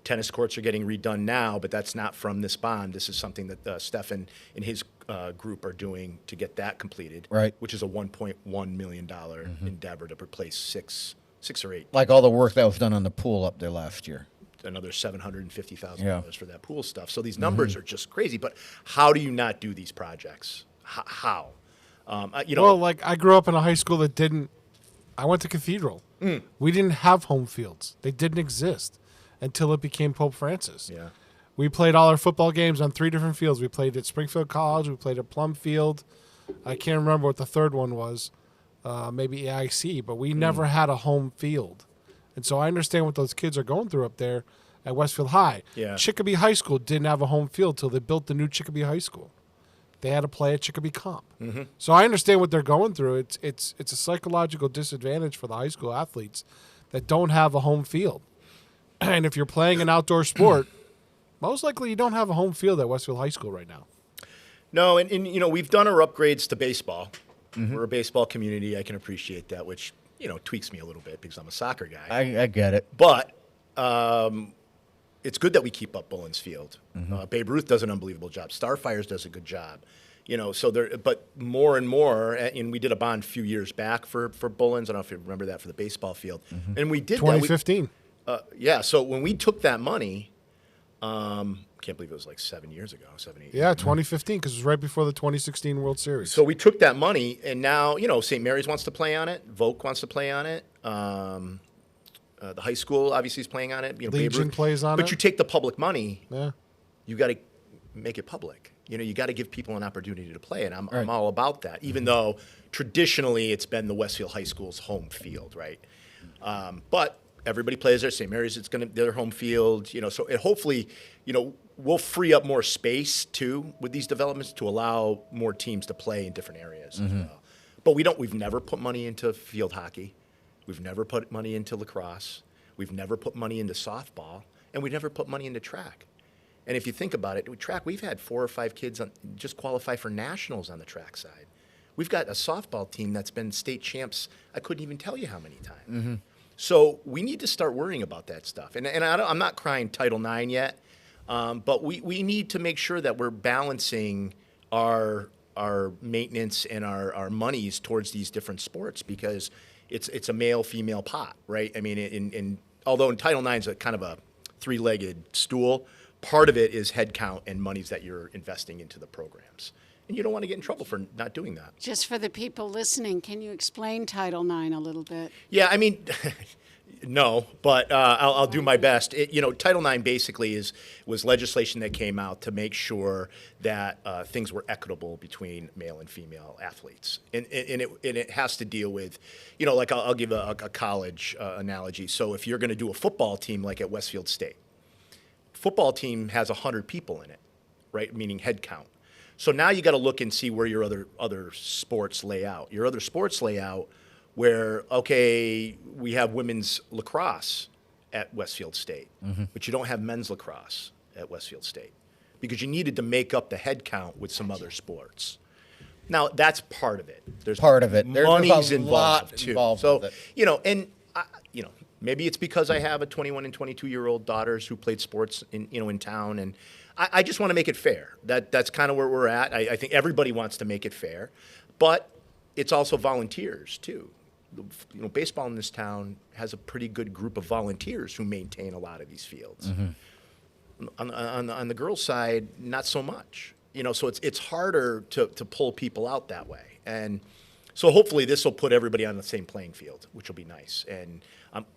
Tennis courts are getting redone now, but that's not from this bond. This is something that Stefan and his group are doing to get that completed, Right. which is a $1.1 million endeavor to replace six or eight. Like all the work that was done on the pool up there last year. Another $750,000 Yeah. for that pool stuff. So these numbers are just crazy. But how do you not do these projects? How? Well, like I grew up in a high school that didn't. I went to Cathedral. We didn't have home fields. They didn't exist until it became Pope Francis. Yeah. We played all our football games on 3 different fields. We played at Springfield College. We played at Plum Field. I can't remember what the third one was. Maybe AIC, but we never had a home field. And so I understand what those kids are going through up there at Westfield High. Yeah. Chicopee High School didn't have a home field till they built the new Chicopee High School. They had to play at Chicopee Comp. So I understand what they're going through. It's a psychological disadvantage for the high school athletes that don't have a home field. And if you're playing an outdoor sport, most likely you don't have a home field at Westfield High School right now. No, and we've done our upgrades to baseball. We're a baseball community. I can appreciate that, which, tweaks me a little bit because I'm a soccer guy. I get it. But it's good that we keep up Bullens Field. Babe Ruth does an unbelievable job. Starfires does a good job. But more and more, and we did a bond a few years back for Bullens. I don't know if you remember that for the baseball field. And we did 2015. Yeah, so when we took that money, can't believe it was like 7 years ago, 7, 8 years ago. 2015, because it was right before the 2016 World Series. So we took that money, and now, St. Mary's wants to play on it. Volk wants to play on it. The high school obviously is playing on it. Legion plays on it. But you take the public money, Yeah. you got to make it public. You got to give people an opportunity to play, and I'm all about that, even though traditionally it's been the Westfield High School's home field, right? But everybody plays there. St. Mary's, it's going to their home field, so it hopefully, we'll free up more space too with these developments to allow more teams to play in different areas as well. But we've never put money into field hockey. We've never put money into lacrosse. We've never put money into softball, and we never put money into track. And if you think about it, with track, we've had 4 or 5 kids just qualify for nationals on the track side. We've got a softball team that's been state champs, I couldn't even tell you how many times. So we need to start worrying about that stuff. And I'm not crying Title IX yet, but we need to make sure that we're balancing our maintenance and our monies towards these different sports, because it's a male-female pot, right? I mean, although in Title IX is a kind of a 3-legged stool, part of it is head count and monies that you're investing into the programs. And you don't want to get in trouble for not doing that. Just for the people listening, can you explain Title IX a little bit? Yeah, I mean, no, but I'll do my best. Title IX basically was legislation that came out to make sure that things were equitable between male and female athletes, and it has to deal with, like I'll give a college analogy. So if you're going to do a football team like at Westfield State, football team has 100 people in it, right? Meaning head count. So now you got to look and see where your other sports lay out. Your other sports lay out where, okay, we have women's lacrosse at Westfield State, but you don't have men's lacrosse at Westfield State because you needed to make up the head count with some other sports. Now, that's part of it. There's Part of it. Money's There's a lot involved, too. involved So, with it. maybe it's because I have a 21 and 22-year-old daughters who played sports in town, and I just want to make it fair. That's kind of where we're at. I think everybody wants to make it fair, but it's also volunteers too. Baseball in this town has a pretty good group of volunteers who maintain a lot of these fields. On the girls' side, not so much. So it's harder to pull people out that way, and so hopefully this will put everybody on the same playing field, which will be nice. And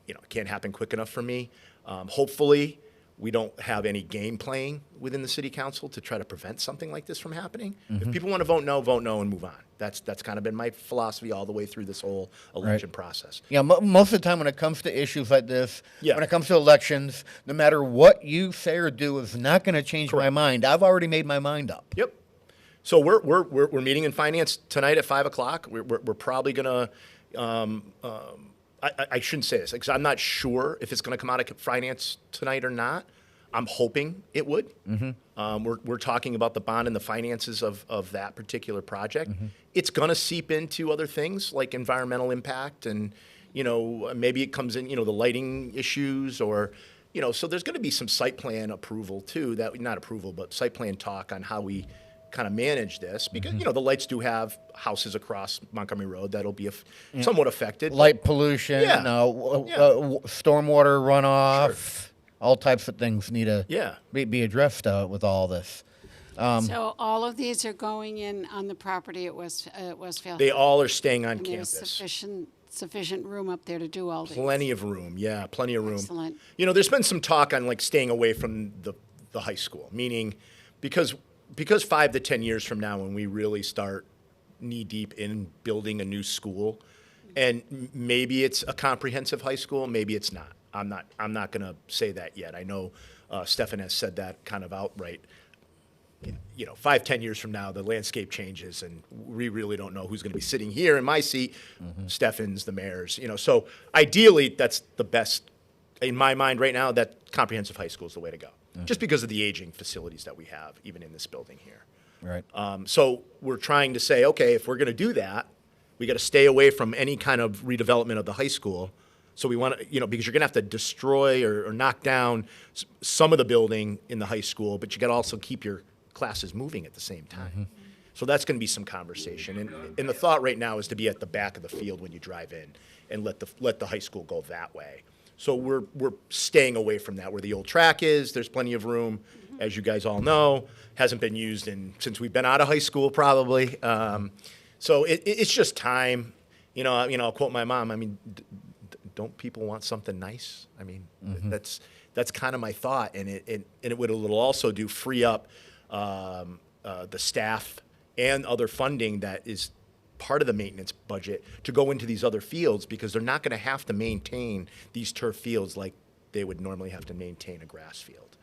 it can't happen quick enough for me. Hopefully we don't have any game playing within the city council to try to prevent something like this from happening. If people want to vote no, and move on. That's kind of been my philosophy all the way through this whole election process. Yeah, most of the time when it comes to issues like this, Yeah. when it comes to elections, no matter what you say or do is not going to change my mind. I've already made my mind up. Yep. So we're meeting in finance tonight at 5:00. We're probably gonna. I shouldn't say this because I'm not sure if it's going to come out of finance tonight or not. I'm hoping it would. We're talking about the bond and the finances of that particular project. It's going to seep into other things like environmental impact and, maybe it comes in, the lighting issues or, so there's going to be some site plan approval too, not approval, but site plan talk on how we kind of manage this because, the lights do have houses across Montgomery Road that'll be somewhat affected. Light pollution, stormwater runoff. Sure. All types of things need to be addressed with all this. So all of these are going in on the property at Westfield. They all are staying on and campus. There's sufficient room up there to do all these. Plenty of room, plenty of room. Excellent. There's been some talk on like staying away from the high school, meaning because 5 to 10 years from now when we really start knee deep in building a new school, and maybe it's a comprehensive high school, maybe it's not. I'm not going to say that yet. I know Stefan has said that kind of outright. 5, 10 years from now, the landscape changes, and we really don't know who's going to be sitting here in my seat. Stefan's, the mayor's. So ideally, that's the best in my mind right now. That comprehensive high school is the way to go, just because of the aging facilities that we have, even in this building here. Right. So we're trying to say, okay, if we're going to do that, we got to stay away from any kind of redevelopment of the high school. So we want to, because you're going to have to destroy or knock down some of the building in the high school, but you got to also keep your classes moving at the same time. So that's going to be some conversation. And the thought right now is to be at the back of the field when you drive in and let the high school go that way. So we're staying away from that. Where the old track is, there's plenty of room, as you guys all know. Hasn't been used since we've been out of high school probably. So it's just time. I'll quote my mom. I mean, don't people want something nice? I mean, that's kind of my thought, and it would also free up the staff and other funding that is part of the maintenance budget to go into these other fields because they're not going to have to maintain these turf fields like they would normally have to maintain a grass field.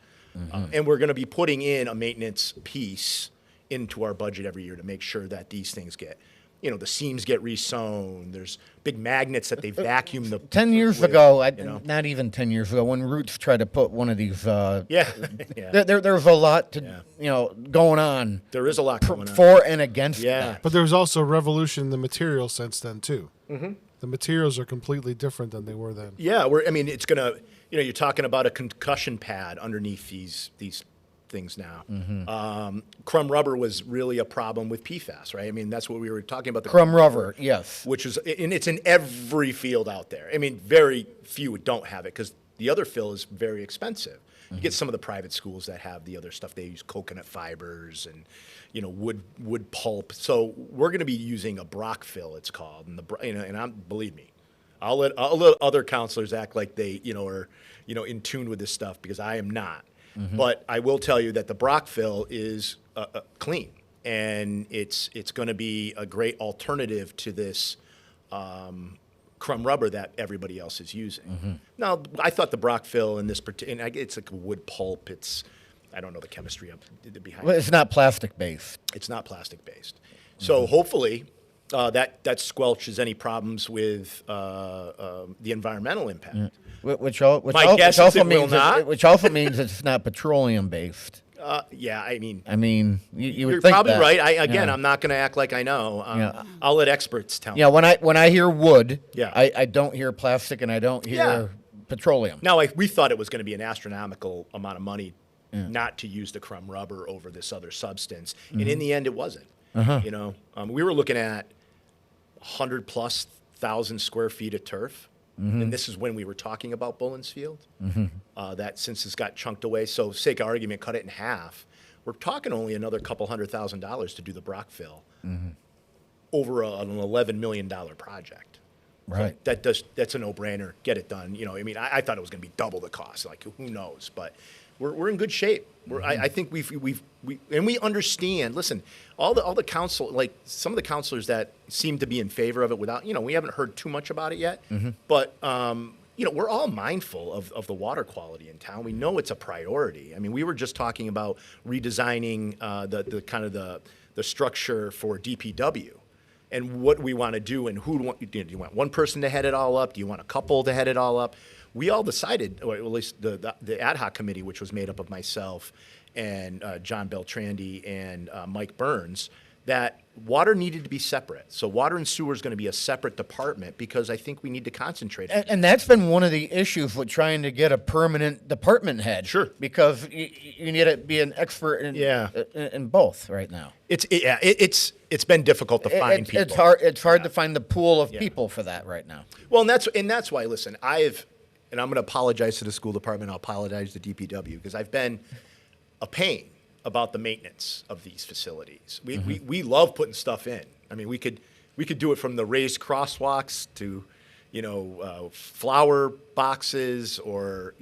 And we're going to be putting in a maintenance piece into our budget every year to make sure that these things get. The seams get re-sewn. There's big magnets that they vacuum the. 10 years ago, not even 10 years ago, when Roots tried to put one of these. There's a lot going on. There is a lot going on. For and against that. But there's also a revolution in the material since then, too. The materials are completely different than they were then. Yeah, it's going to, you're talking about a concussion pad underneath these things now. Crumb rubber was really a problem with PFAS, right? I mean, that's what we were talking about. The crumb rubber, yes. Which is, and it's in every field out there. I mean, very few don't have it because the other fill is very expensive. You get some of the private schools that have the other stuff. They use coconut fibers and, wood pulp. So we're going to be using a Brock fill, it's called, and believe me, I'll let other counselors act like they, are, in tune with this stuff because I am not. But I will tell you that the Brock fill is clean, and it's going to be a great alternative to this crumb rubber that everybody else is using. Now, I thought the Brock fill in this particular, it's like a wood pulp. I don't know the chemistry behind it. Well, it's not plastic based. It's not plastic based. So hopefully that squelches any problems with the environmental impact. Which guess is it will not. Which also means it's not petroleum based. Yeah, I mean, you would you're think probably that. right. I'm not going to act like I know. I'll let experts tell me. Yeah, when I hear wood, Yeah. I don't hear plastic and I don't hear petroleum. Now, we thought it was going to be an astronomical amount of money not to use the crumb rubber over this other substance, and in the end, it wasn't. We were looking at 100,000+ square feet of turf. And this is when we were talking about Bullens Field. That since it's got chunked away, so sake of argument, cut it in half. We're talking only another couple $100,000 to do the Brock fill over an $11 million project. Right. So that's a no-brainer. Get it done. I thought it was going to be double the cost. Like who knows? But we're in good shape. I think we understand. Listen, all the council, like some of the councilors that seem to be in favor of it without, we haven't heard too much about it yet. But we're all mindful of the water quality in town. We know it's a priority. I mean, we were just talking about redesigning the structure for DPW. and what we want to do and do you want one person to head it all up? Do you want a couple to head it all up? We all decided, or at least the ad hoc committee, which was made up of myself and John Beltrandi and Mike Burns, that water needed to be separate. So water and sewer is going to be a separate department because I think we need to concentrate. And that's been one of the issues with trying to get a permanent department head. Sure. Because you need to be an expert in both right now. It's been difficult to find people. It's hard to find the pool of people for that right now. Well, and that's why, listen, and I'm going to apologize to the school department. I'll apologize to DPW because I've been a pain about the maintenance of these facilities. We love putting stuff in. I mean, we could do it from the raised crosswalks to, flower boxes or,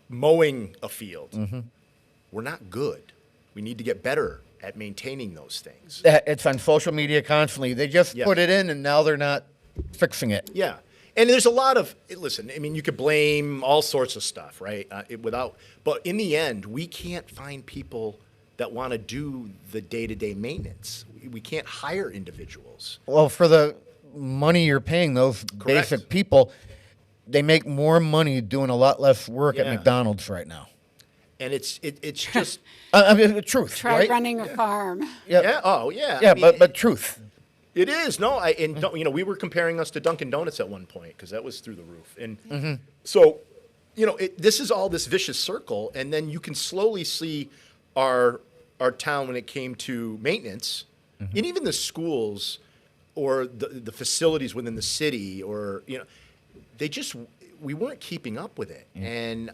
mowing a field. We're not good. We need to get better at maintaining those things. It's on social media constantly. They just put it in and now they're not fixing it. Yeah. And there's a lot of, listen, I mean, you could blame all sorts of stuff, right? But in the end, we can't find people that want to do the day-to-day maintenance. We can't hire individuals. Well, for the money you're paying those basic people, they make more money doing a lot less work at McDonald's right now. And it's just I mean, the truth. Try right? running a farm. Yep. Yeah. Oh, yeah. Yeah, I mean, but truth. It is. No, we were comparing us to Dunkin' Donuts at one point because that was through the roof. And so, this is all this vicious circle. And then you can slowly see our town when it came to maintenance and even the schools or the facilities within the city or, we weren't keeping up with it. And,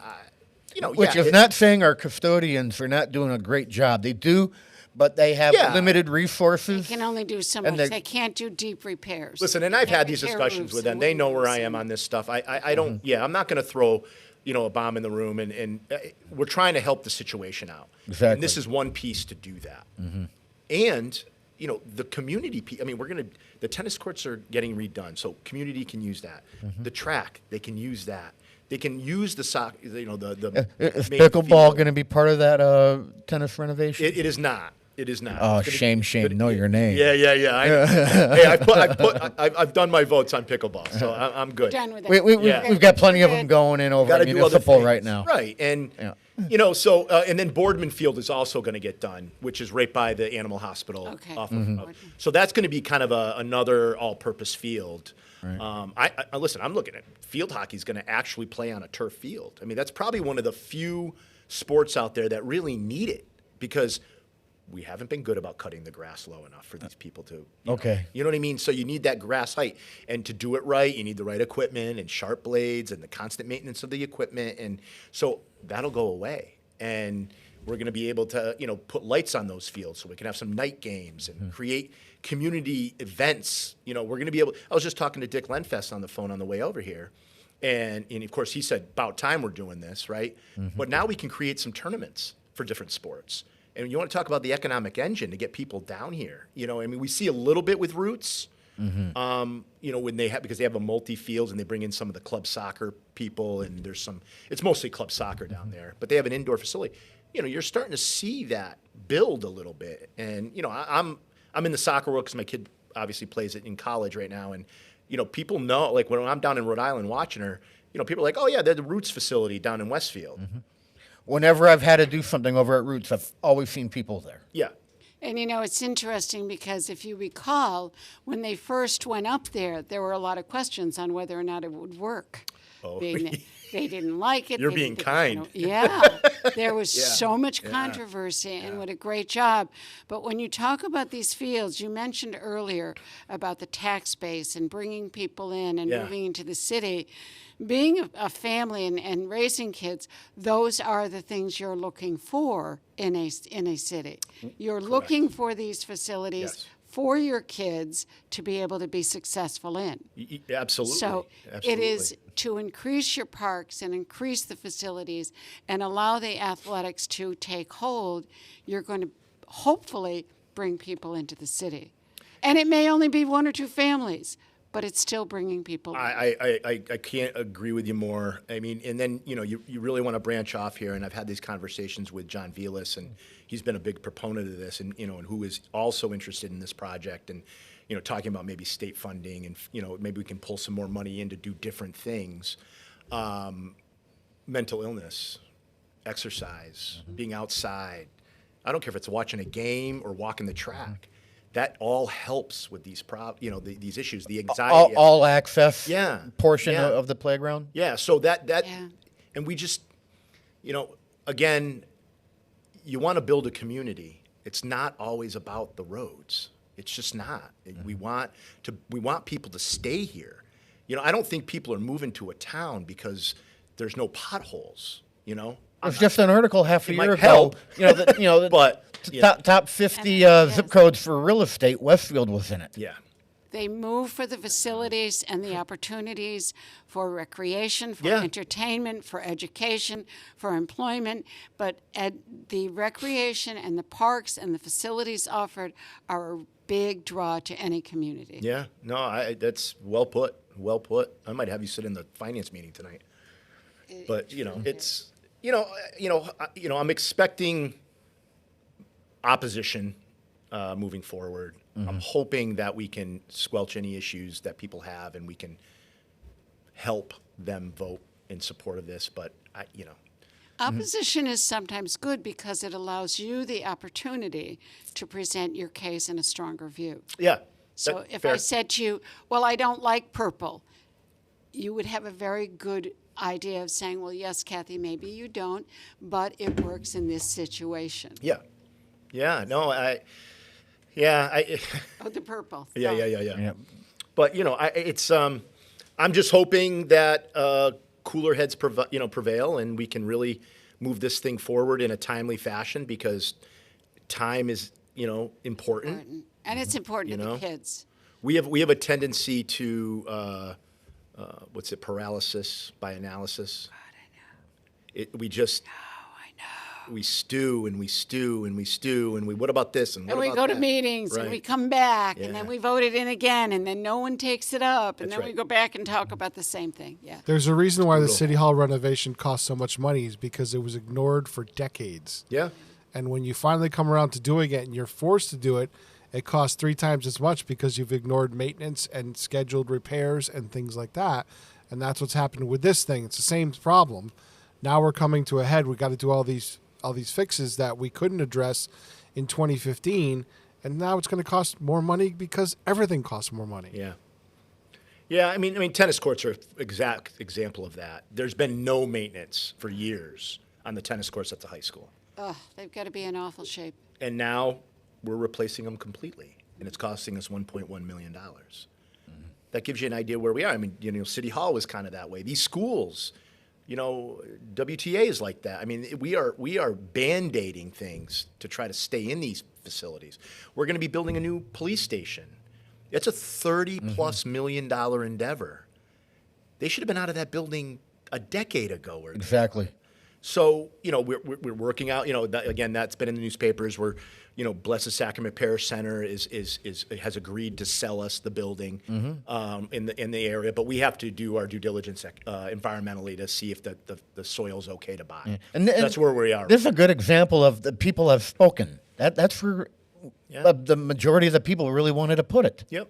Which is not saying our custodians are not doing a great job. They do. But they have limited resources. They can only do so much. They can't do deep repairs. Listen, and I've had these discussions with them. They know where I am on this stuff. I don't. Yeah, I'm not going to throw, a bomb in the room. And we're trying to help the situation out. Exactly. And this is one piece to do that. And the community. I mean, the tennis courts are getting redone, so community can use that. The track, they can use that. They can use the soccer. Is pickleball going to be part of that tennis renovation? It is not. It is not. Oh, shame. Know your name. Yeah. Hey, I've done my votes on pickleball, so I'm good. Done with it. We've got plenty of them going in over at municipal right now. Right, and and then Boardman Field is also going to get done, which is right by the animal hospital. Okay. So that's going to be kind of another all-purpose field. Right. Listen. I'm looking at field hockey is going to actually play on a turf field. I mean, that's probably one of the few sports out there that really need it because we haven't been good about cutting the grass low enough for these people to. You know what I mean? So you need that grass height, and to do it right, you need the right equipment and sharp blades and the constant maintenance of the equipment, and so that'll go away, and we're going to be able to put lights on those fields so we can have some night games and create community events. We're going to be able. I was just talking to Dick Lenfest on the phone on the way over here. And of course, he said, about time we're doing this, right? But now we can create some tournaments for different sports. And you want to talk about the economic engine to get people down here. We see a little bit with Roots, when because they have a multi-fields and they bring in some of the club soccer people and it's mostly club soccer down there, but they have an indoor facility. You're starting to see that build a little bit. And, I'm in the soccer world because my kid obviously plays it in college right now. And, people know, like when I'm down in Rhode Island watching her, people are like, oh yeah, they're the Roots facility down in Westfield. Whenever I've had to do something over at Roots, I've always seen people there. Yeah. And it's interesting because if you recall, when they first went up there were a lot of questions on whether or not it would work. Oh. They didn't like it. You're being kind. There was so much controversy, and what a great job. But when you talk about these fields, you mentioned earlier about the tax base and bringing people in and moving into the city. Being a family and raising kids, those are the things you're looking for in a city. You're looking for these facilities for your kids to be able to be successful in. Absolutely. So it is to increase your parks and increase the facilities and allow the athletics to take hold. You're going to hopefully bring people into the city. And it may only be one or two families, but it's still bringing people. I can't agree with you more. I mean, and then, you really want to branch off here, and I've had these conversations with John Velas, and he's been a big proponent of this, and, and who is also interested in this project, and, talking about maybe state funding, and, maybe we can pull some more money in to do different things. Mental illness, exercise, being outside. I don't care if it's watching a game or walking the track. That all helps with these these issues, the anxiety. All access portion Yeah. of the playground? Yeah, so and we just, again, you want to build a community. It's not always about the roads. It's just not. We want people to stay here. I don't think people are moving to a town because there's no potholes, There's just an article half a It year might ago. help, but top 50 zip codes for real estate. Westfield was in it. Yeah. They move for the facilities and the opportunities for recreation, for Yeah. entertainment, for education, for employment. But the recreation and the parks and the facilities offered are a big draw to any community. Yeah, no, that's well put. Well put. I might have you sit in the finance meeting tonight. But it's I'm expecting opposition moving forward. I'm hoping that we can squelch any issues that people have, and we can help them vote in support of this. But Opposition is sometimes good because it allows you the opportunity to present your case in a stronger view. Yeah. So if I said to you, well, I don't like purple, you would have a very good idea of saying, well, yes, Kathy, maybe you don't, but it works in this situation. Yeah. Yeah. No, Oh, the purple. Yeah. But it's I'm just hoping that cooler heads prevail, and we can really move this thing forward in a timely fashion, because time is important. And it's important to the kids. We have a tendency to paralysis by analysis. God, I know. We stew and we stew and we stew, and what about this, and what And we about go to that? meetings, and Right. we come back, Yeah. and then we vote it in again, and then no one takes it up, and That's then we right. go back and talk about the same thing. Yeah. There's a reason why the City Hall renovation cost so much money, is because it was ignored for decades. Yeah. And when you finally come around to doing it and you're forced to do it, it costs 3 times as much because you've ignored maintenance and scheduled repairs and things like that. And that's what's happened with this thing. It's the same problem. Now we're coming to a head. We got to do all these fixes that we couldn't address in 2015, and now it's going to cost more money because everything costs more money. Yeah. Yeah, I mean, tennis courts are an exact example of that. There's been no maintenance for years on the tennis courts at the high school. Ugh, they've got to be in awful shape. And now we're replacing them completely, and it's costing us $1.1 million. That gives you an idea where we are. I mean, City Hall was kind of that way. These schools, WTA is like that. I mean, we are band-aiding things to try to stay in these facilities. We're going to be building a new police station. It's a $30+ million endeavor. They should have been out of that building a decade ago. Exactly. So, we're working out, again, that's been in the newspapers where, Blessed Sacrament Parish Center has agreed to sell us the building in the area, but we have to do our due diligence environmentally to see if the soil's okay to buy. Yeah. And that's where we are. This is a good example of the people have spoken. That's where the majority of the people really wanted to put it. Yep.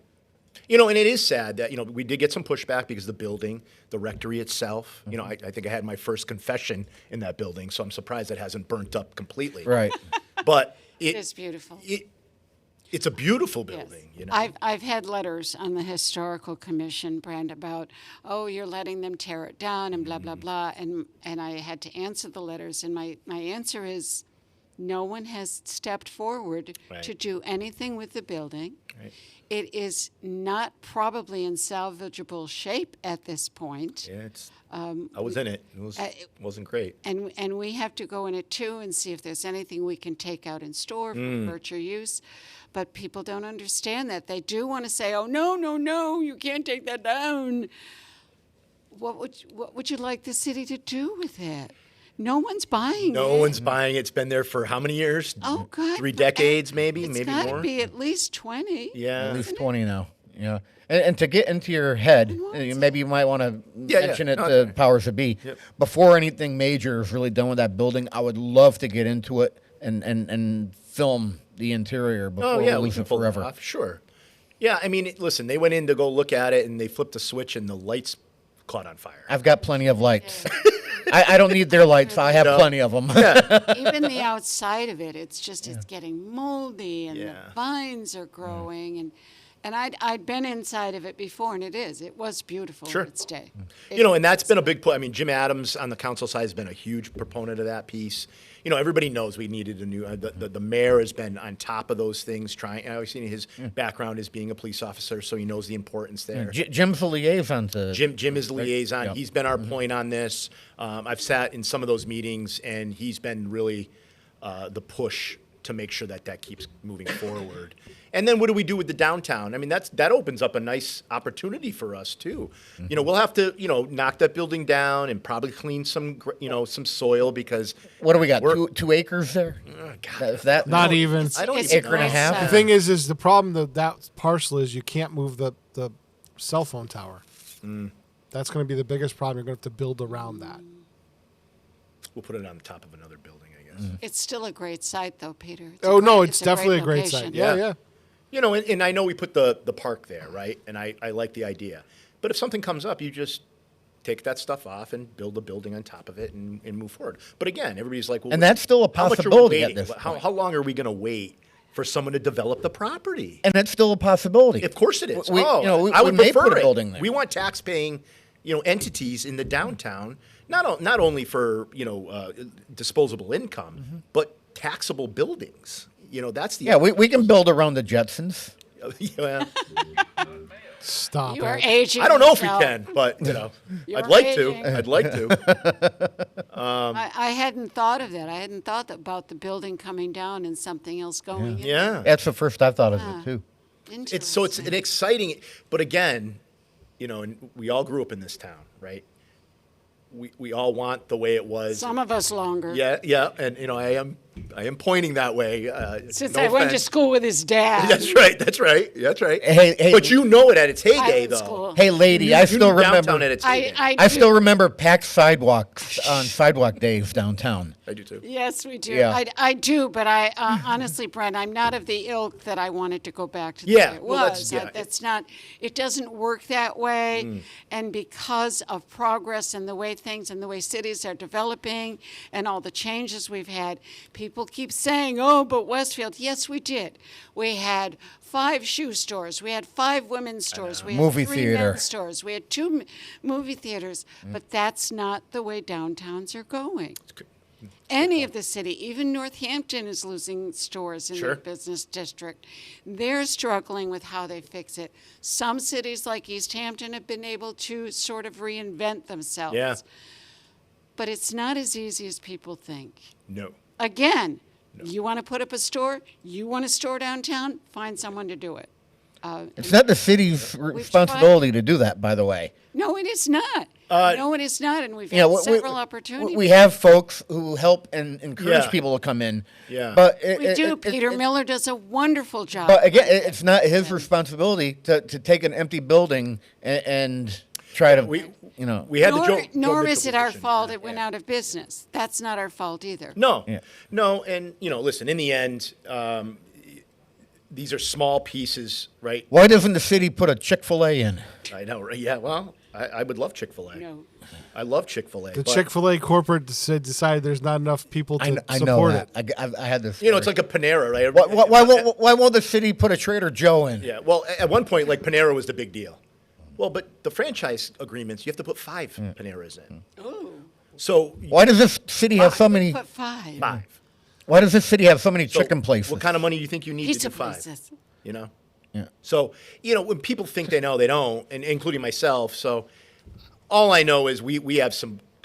And it is sad that, we did get some pushback because the building, the rectory itself, I think I had my first confession in that building, so I'm surprised it hasn't burnt up completely. Right. But It is beautiful. It's a beautiful building, I've had letters on the historical commission, Brent, about, you're letting them tear it down and blah, blah, blah. And I had to answer the letters. And my answer is, no one has stepped forward to do anything with the building. Right. It is not probably in salvageable shape at this point. Yeah, I was in it. It wasn't great. And we have to go in it too and see if there's anything we can take out in store for future use. But people don't understand that. They do want to say, no, you can't take that down. What would you like the city to do with it? No one's buying it. No one's buying it. It's been there for how many years? Oh, God. 3 decades, maybe It's more. got to be at least 20. Yeah. At least 20 now. You know, and to get into your head, maybe you might want to mention it to powers that be. Yep. Before anything major is really done with that building, I would love to get into it and film the interior before we lose it forever. Off. Sure. Yeah, I mean, listen, they went in to go look at it, and they flipped a switch, and the lights caught on fire. I've got plenty of lights. I don't need their lights. I have plenty of them. Even the outside of it, it's getting moldy, and the vines are growing, and I'd been inside of it before, and it was beautiful in its day. And that's been a big point. I mean, Jim Adams on the council side has been a huge proponent of that piece. Everybody knows we needed a new. The mayor has been on top of those things. Obviously, his background is being a police officer, so he knows the importance there. Jim's the liaison to. Jim is the liaison. Yep. He's been our point on this. I've sat in some of those meetings, and he's been really the push to make sure that keeps moving forward. And then what do we do with the downtown? I mean, that opens up a nice opportunity for us too. We'll have to knock that building down and probably clean some some soil because what do we got? 2 acres there? Is that not even? I don't it's even acre and a half. The thing is the problem that parcel is you can't move the cell phone tower. That's going to be the biggest problem. You're going to have to build around that. We'll put it on the top of another building, I guess. It's still a great site, though, Peter. It's definitely a great site. location. Yeah. And I know we put the park there, right? And I like the idea. But if something comes up, you just take that stuff off and build a building on top of it and move forward. But again, everybody's like, well, and that's still a possibility at this point. How long are we going to wait for someone to develop the property? And that's still a possibility. Of course it is. We I would may prefer put a building there. We want tax-paying, entities in the downtown, not only for disposable income, but taxable buildings. That's the we can build around the Jetsons. Yeah. Stop. You are it. aging. I don't know if we yourself. can, but You're I'd like aging. to. I'd like to. I hadn't thought of that. I hadn't thought about the building coming down and something else going in. Yeah. That's the first I thought of it too. It's an exciting, but again, and we all grew up in this town, right? We all want the way it was. Some of us longer. Yeah, and I am pointing that way. Since no I went to offense. school with his dad. That's right. Hey, but you know it at its heyday, Private though. school. Hey, lady, I still knew downtown remember. at its heyday. I still remember packed sidewalks on sidewalk days downtown. I do too. Yes, we do. Yeah. I do, but I honestly, Brent, I'm not of the ilk that I wanted to go back to the Yeah, way it well, was. that's not. It doesn't work that way, and because of progress and the way things and the way cities are developing and all the changes we've had, people keep saying, "Oh, but Westfield." Yes, we did. We had 5 shoe stores. We had 5 women's stores. We had Movie 3 theater. men's stores. We had 2 movie theaters. But that's not the way downtowns are going. Any of the city, even Northampton is losing stores in their business district. They're struggling with how they fix it. Some cities like East Hampton have been able to sort of reinvent themselves. Yeah. But it's not as easy as people think. No. Again, you want to put up a store, you want a store downtown, find someone to do it. It's not the city's responsibility to do that, by the way. No, it is not. No, it is not, and we've had several opportunities. We have folks who help and encourage people to come in. Yeah. But We do. Peter Miller does a wonderful job. But again, it's not his responsibility to take an empty building and try to, We had the Joe Nor Mitchell is it our position. fault it went out of business. That's not our fault either. No, and listen. In the end, these are small pieces, right? Why doesn't the city put a Chick-fil-A in? I know, right? Yeah, well, I would love Chick-fil-A. No. I love Chick-fil-A. The but, Chick-fil-A corporate decided there's not enough people to I know support that. it. I had this. it's like a Panera, right? Why won't the city put a Trader Joe in? Yeah, well, at one point, like Panera was the big deal. Well, but the franchise agreements, you have to put 5 Paneras in. Ooh. So Why does this city have so many? Put 5. 5. Why does this city have so many So chicken places? What kind of money do you think you need Pizza to do 5? places. Yeah. So So, when people think they know, they don't, and including myself. So all I know is we have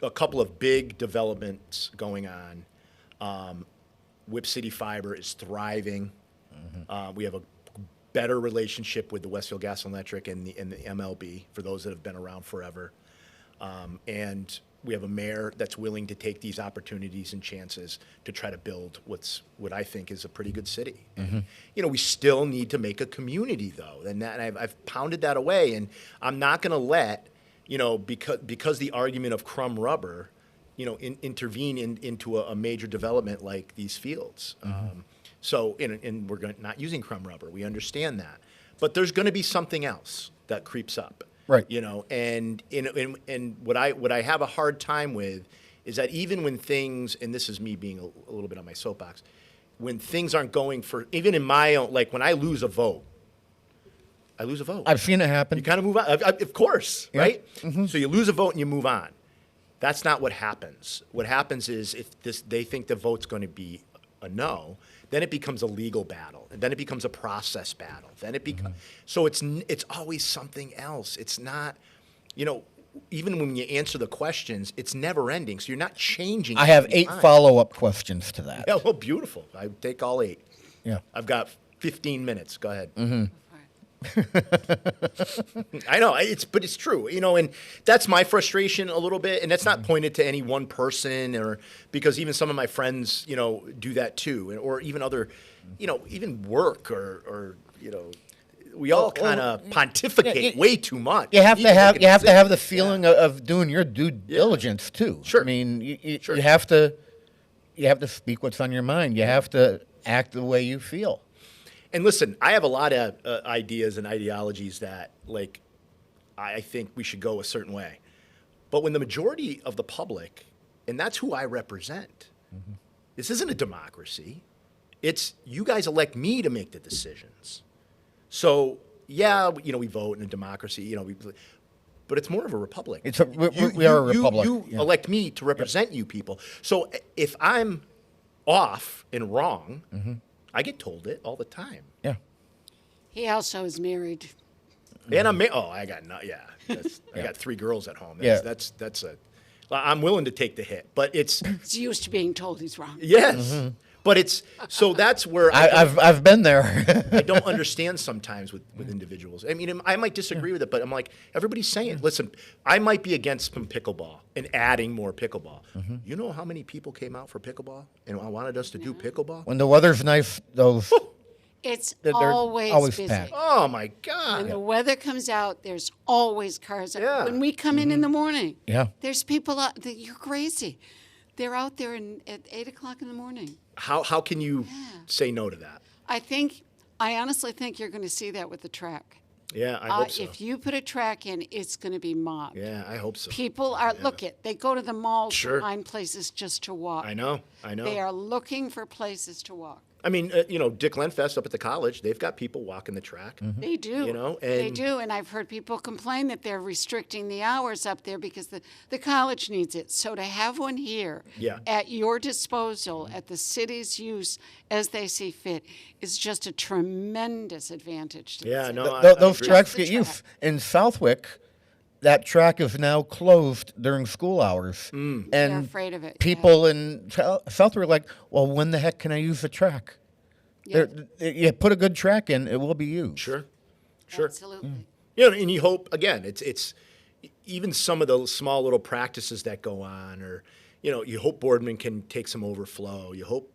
a couple of big developments going on. Whip City Fiber is thriving. We have a better relationship with the Westfield Gas and Electric and the MLB for those that have been around forever. And we have a mayor that's willing to take these opportunities and chances to try to build what I think is a pretty good city. And, we still need to make a community, though, and I've pounded that away, and I'm not going to let, because the argument of crumb rubber, intervene into a major development like these fields. So, and we're not using crumb rubber. We understand that, but there's going to be something else that creeps up. Right. And what I have a hard time with is that even when things, and this is me being a little bit on my soapbox, when things aren't going for, even in my own, like when I lose a vote, I've seen it happen. You kind of move on, of course, right? So you lose a vote and you move on. That's not what happens. What happens is if they think the vote's going to be a no, then it becomes a legal battle, and then it becomes a process battle. Then it becomes so it's always something else. It's not, even when you answer the questions, it's never ending. So you're not changing. I have 8 follow-up questions to that. Yeah, well, beautiful. I take all 8. Yeah, I've got 15 minutes. Go ahead. I know but it's true, and that's my frustration a little bit, and that's not pointed to any one person, or because even some of my friends, do that too, or even other, even work or we all kind of pontificate way too much. You have to have the feeling of doing your due diligence too. Sure. I mean, you have to speak what's on your mind. You have to act the way you feel. And listen, I have a lot of ideas and ideologies that, like, I think we should go a certain way. But when the majority of the public, and that's who I represent, this isn't a democracy. It's you guys elect me to make the decisions. So, yeah, we vote in a democracy, but it's more of a republic. We are a republic. You elect me to represent you people. So if I'm off and wrong, I get told it all the time. Yeah. He also is married. And I'm I got I got 3 girls at home. That's I'm willing to take the hit, but it's used to being told he's wrong. Yes. But it's so that's where I've been there. I don't understand sometimes with individuals. I mean, I might disagree with it, but I'm like, everybody's saying, listen, I might be against some pickleball and adding more pickleball. You know how many people came out for pickleball and wanted us to do pickleball? When the weather's nice, those it's they're always busy. packed. Oh my God! When the weather comes out, there's always cars out. Yeah. When we come in the morning, there's people out. You're crazy. They're out there at 8 o'clock in the morning. How can you say no to that? I honestly think you're going to see that with the track. Yeah, I hope so. If you put a track in, it's going to be mobbed. Yeah, I hope so. People are they go to the malls to find places just to walk. I know. They are looking for places to walk. I mean, Dick Lenfest up at the college, they've got people walking the track. They do. They do. And I've heard people complain that they're restricting the hours up there because the college needs it. So to have one here at your disposal, at the city's use as they see fit, is just a tremendous advantage to the city. Those tracks get used. In Southwick, that track is now closed during school hours. And they're afraid of it. People in Southwick are like, well, when the heck can I use the track? Yeah. You put a good track in, it will be used. Sure. Absolutely. And you hope, again, it's even some of those small little practices that go on, or, you hope Boardman can take some overflow. You hope,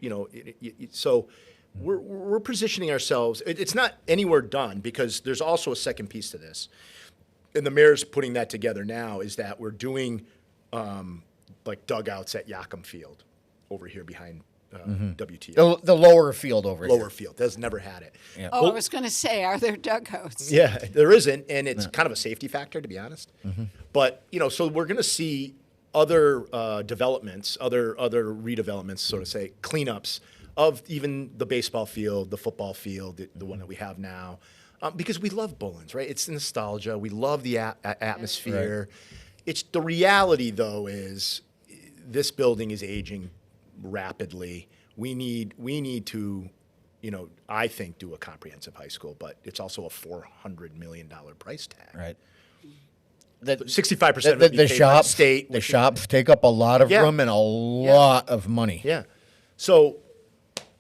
so we're positioning ourselves. It's not anywhere done, because there's also a second piece to this. And the mayor's putting that together now, is that we're doing like dugouts at Yackham Field over here behind WTF. The lower field over here. Lower field. That's never had it. Yeah. I was going to say, are there dugouts? Yeah, there isn't, and it's kind of a safety factor, to be honest. But, so we're going to see other developments, other redevelopments, so to say, cleanups of even the baseball field, the football field, the one that we have now. Because we love Bullens, right? It's nostalgia. We love the atmosphere. Right. It's the reality, though, is this building is aging rapidly. We need to, I think, do a comprehensive high school, but it's also a $400 million price tag. Right. 65% of it the shops, state. The shops take up a lot of room and a lot of money. Yeah. So,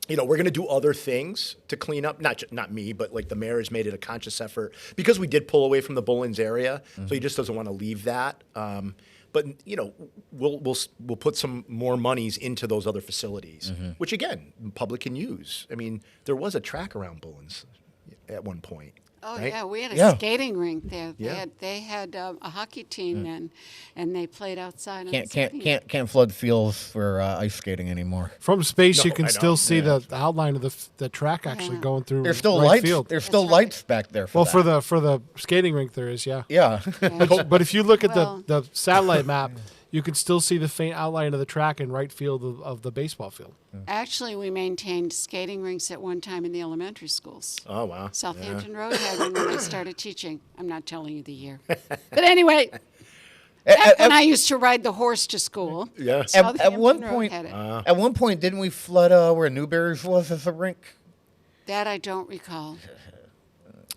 we're going to do other things to clean up. Not me, but like the mayor has made it a conscious effort, because we did pull away from the Bullens area, so he just doesn't want to leave that. But but we'll put some more monies into those other facilities, which again, public can use. I mean, there was a track around Bullens at one point. Oh right? yeah, we had a skating rink there. They had a hockey team then, and they played outside. Can't flood fields for ice skating anymore. From space, you No, can I still know. see the outline of the track actually going through. There's still right lights. field. There's still lights back there. Well, for the skating rink, there is, yeah. yeah. But if you look at Well- the satellite map, you can still see the faint outline of the track in right field of the baseball field. Actually, we maintained skating rinks at one time in the elementary schools. Oh wow. Southampton Road had one when I started teaching. I'm not telling you the year. But anyway, back when I used to ride the horse to school. Yeah. At Southampton one Road point, had it. at one point, didn't we flood where Newberry's was as a rink? That I don't recall.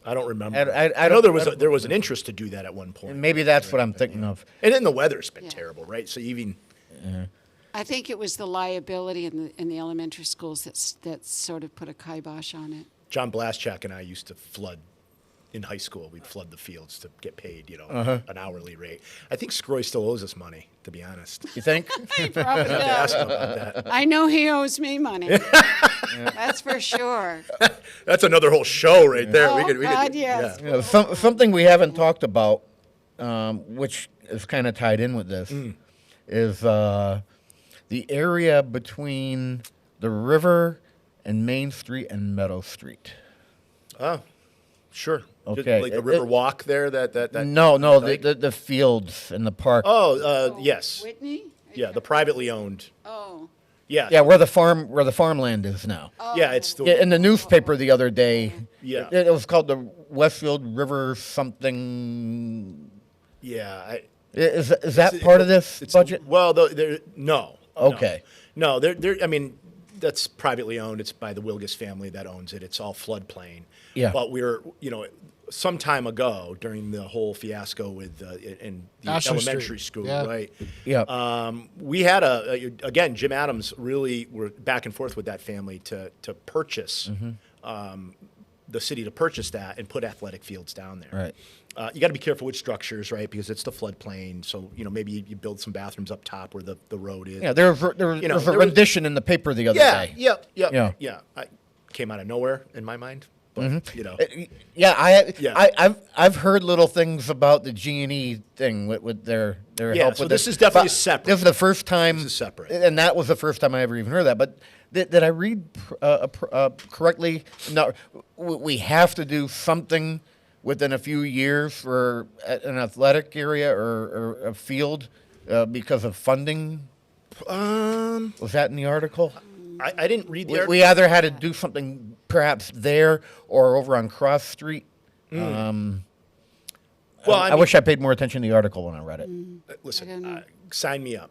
I don't remember. I know don't- there was an interest to do that at one point. Maybe that's what I'm thinking of. And then the weather's been Yeah. terrible, right? So even I think it was the liability in the elementary schools that sort of put a kibosh on it. John Blaschak and I used to flood in high school. We'd flood the fields to get paid, an hourly rate. I think Scroy still owes us money, to be honest. You think? Probably Ask does. him about that. I know he owes me money. That's for sure. That's another whole show right there. Oh, God, yes. You know, something we haven't talked about, which is kind of tied in with this, is the area between the river and Main Street and Meadow Street. Oh, sure. Just Okay. like the river walk there. That No, like- the fields in the park. Oh, yes. Whitney? Yeah, the privately owned. Oh. Yeah. Yeah, where the farmland is now. Yeah, it's the. Yeah, in the newspaper the other day, Yeah. it was called the Westfield River something. Yeah. Is that part of this budget? Well, no. Okay. No, they're. I mean, that's privately owned. It's by the Wilgus family that owns it. It's all floodplain. Yeah. But we're, some time ago during the whole fiasco with in the Ashley elementary Street. school, Yeah. right? Yeah. We had again, Jim Adams really were back and forth with that family to purchase the city to purchase that and put athletic fields down there. Right. You got to be careful with structures, right? Because it's the floodplain. So maybe you build some bathrooms up top where the road is. Yeah, there was a rendition in the paper the other day. Yeah. I came out of nowhere in my mind, but Yeah, I've heard little things about the G&E thing with their help so with this it. is definitely But separate. This is the first time. This is separate. And that was the first time I ever even heard that. But did I read correctly? No, we have to do something within a few years for an athletic area or a field because of funding. Was that in the article? I didn't read the article. We either had to do something perhaps there or over on Cross Street. Well, I wish I paid more attention to the article when I read it. Listen, sign me up.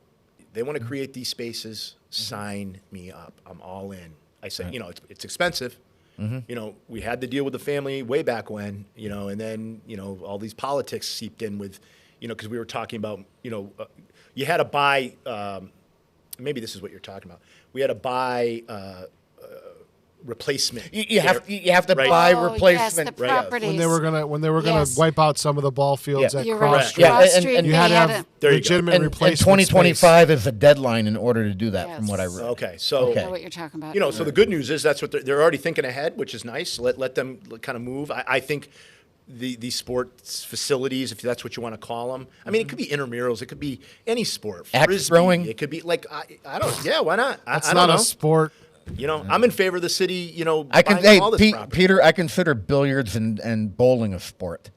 They want to create these spaces. Sign me up. I'm all in. I say, it's expensive. We had to deal with the family way back when, and then, all these politics seeped in with, because we were talking about, you had to buy, maybe this is what you're talking about. We had to buy replacement. You have to Right. buy Oh, replacement. yes, the properties. When they were gonna Yes. wipe out some of the ball fields Yeah. at You're Cross right. Street. Yeah, Cross and- Street, and You they had to had have There you go. legitimate And replacement 2025 is the deadline in order to do that, from what I Yes. read. Okay, so I know what you're talking about. so the good news is that's what they're already thinking ahead, which is nice. Let them kind of move. I think the sports facilities, if that's what you want to call them. I mean, it could be intramurals. It could be any sport. Axe Frisbee. throwing. It could be like I don't. Yeah, why not? That's I not don't a know. sport. I'm in favor of the city. I can buying all this property. Peter, I consider billiards and bowling a sport.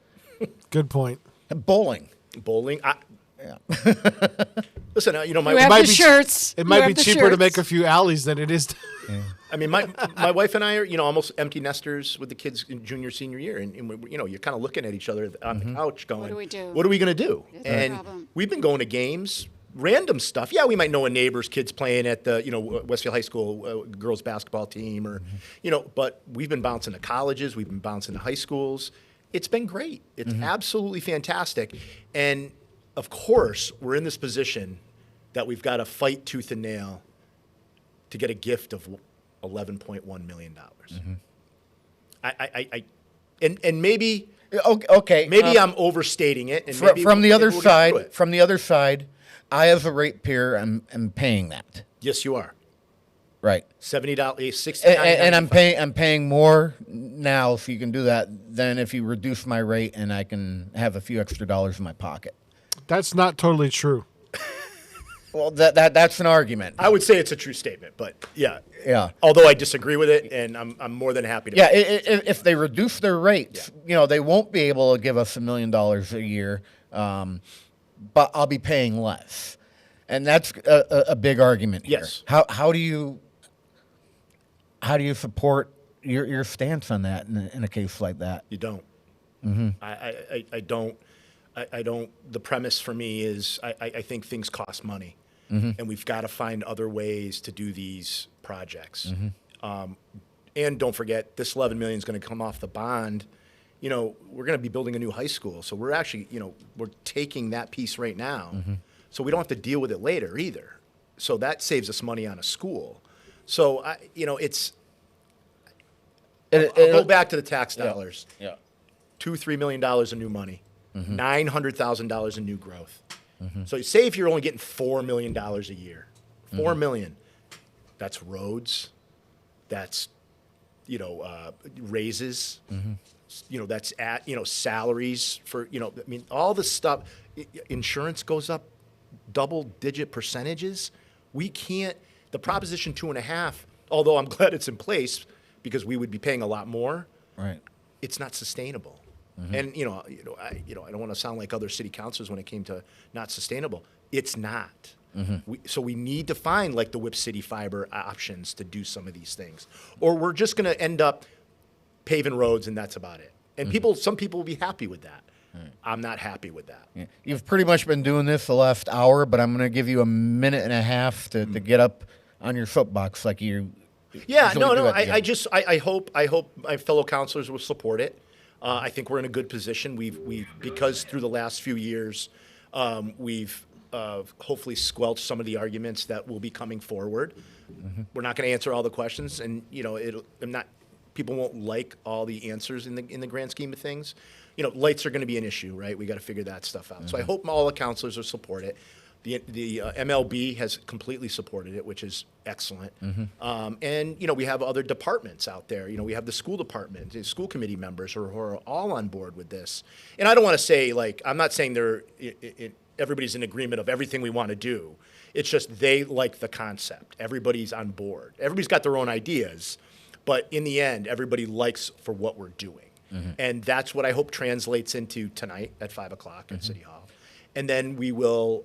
Good point. Bowling. Bowling. Listen, my You have might the be- shirts. It You might have be the cheaper to shirts. make a few alleys than it is. I mean, my wife and I are, almost empty nesters with the kids in junior, senior year. And you're kind of looking at each other on the couch going, do we do? What are we going to do? That's the And problem. we've been going to games, random stuff. Yeah, we might know a neighbor's kids playing at the, Westfield High School girls basketball team or, but we've been bouncing to colleges. We've been bouncing to high schools. It's been great. It's absolutely fantastic. And, of course, we're in this position that we've got to fight tooth and nail to get a gift of $11.1 million. And maybe Okay. maybe I'm overstating it. And maybe from the other we'll get through side. it. From the other side, I as a ratepayer am paying that. Yes, you are. Right. $70, $69. And I'm paying more now, if you can do that, than if you reduce my rate and I can have a few extra dollars in my pocket. That's not totally true. Well, that's an argument. I would say it's a true statement, but yeah. Yeah. Although I disagree with it, and I'm more than happy to. Yeah, if they reduce their rates, they won't be able to give us $1 million a year, but I'll be paying less, and that's a big argument here. Yes. How do you support your stance on that in a case like that? You don't. Mm-hmm. I don't. I don't. The premise for me is I think things cost money, and we've got to find other ways to do these projects. And don't forget, this $11 million is going to come off the bond. We're going to be building a new high school, so we're actually, we're taking that piece right now, so we don't have to deal with it later either. So that saves us money on a school. So it's. I'll go back to the tax dollars. Yeah. $2-3 million in new money. $900,000 in new growth. So say if you're only getting $4 million a year, $4 million, that's roads, that's raises, that's salaries for all the stuff. Insurance goes up double-digit percentages. We can't. The Proposition 2.5, although I'm glad it's in place because we would be paying a lot more. Right. It's not sustainable. And I don't want to sound like other city councilors when it came to not sustainable. It's not. So we need to find like the Whip City Fiber options to do some of these things, or we're just going to end up paving roads and that's about it. And some people will be happy with that. I'm not happy with that. Yeah. You've pretty much been doing this the last hour, but I'm going to give you a minute and a half to get up on your soapbox like you. Yeah, usually do no. at the end. I hope my fellow councilors will support it. I think we're in a good position. Because through the last few years, we've hopefully squelched some of the arguments that will be coming forward. We're not going to answer all the questions, and people won't like all the answers in the grand scheme of things. Lights are going to be an issue, right? We got to figure that stuff out. So I hope all the councilors will support it. The MLB has completely supported it, which is excellent. And we have other departments out there. We have the school department, the school committee members who are all on board with this. And I don't want to say I'm not saying everybody's in agreement of everything we want to do. It's just they like the concept. Everybody's on board. Everybody's got their own ideas, but in the end, everybody likes for what we're doing. And that's what I hope translates into tonight at 5:00 at City Hall. And then we will,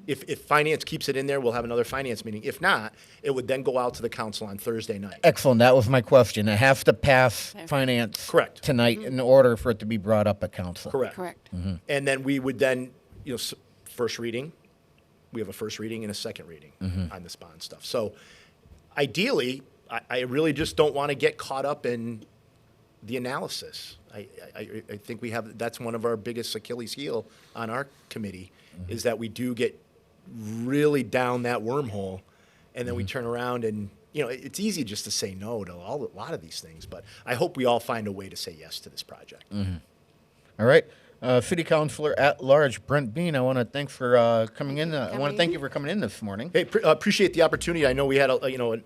if finance keeps it in there, we'll have another finance meeting. If not, it would then go out to the council on Thursday night. Excellent. That was my question. It has to pass finance tonight in order for it to be brought up at council. Correct. And then we would then, first reading. We have a first reading and a second reading on this bond stuff. So ideally, I really just don't want to get caught up in the analysis. I think that's one of our biggest Achilles heel on our committee is that we do get really down that wormhole, and then we turn around and it's easy just to say no to a lot of these things, but I hope we all find a way to say yes to this project. All right. City Councilor at Large Brent Bean, I want to thank for coming in. I want to thank you for coming in this morning. Hey, appreciate the opportunity. I know we had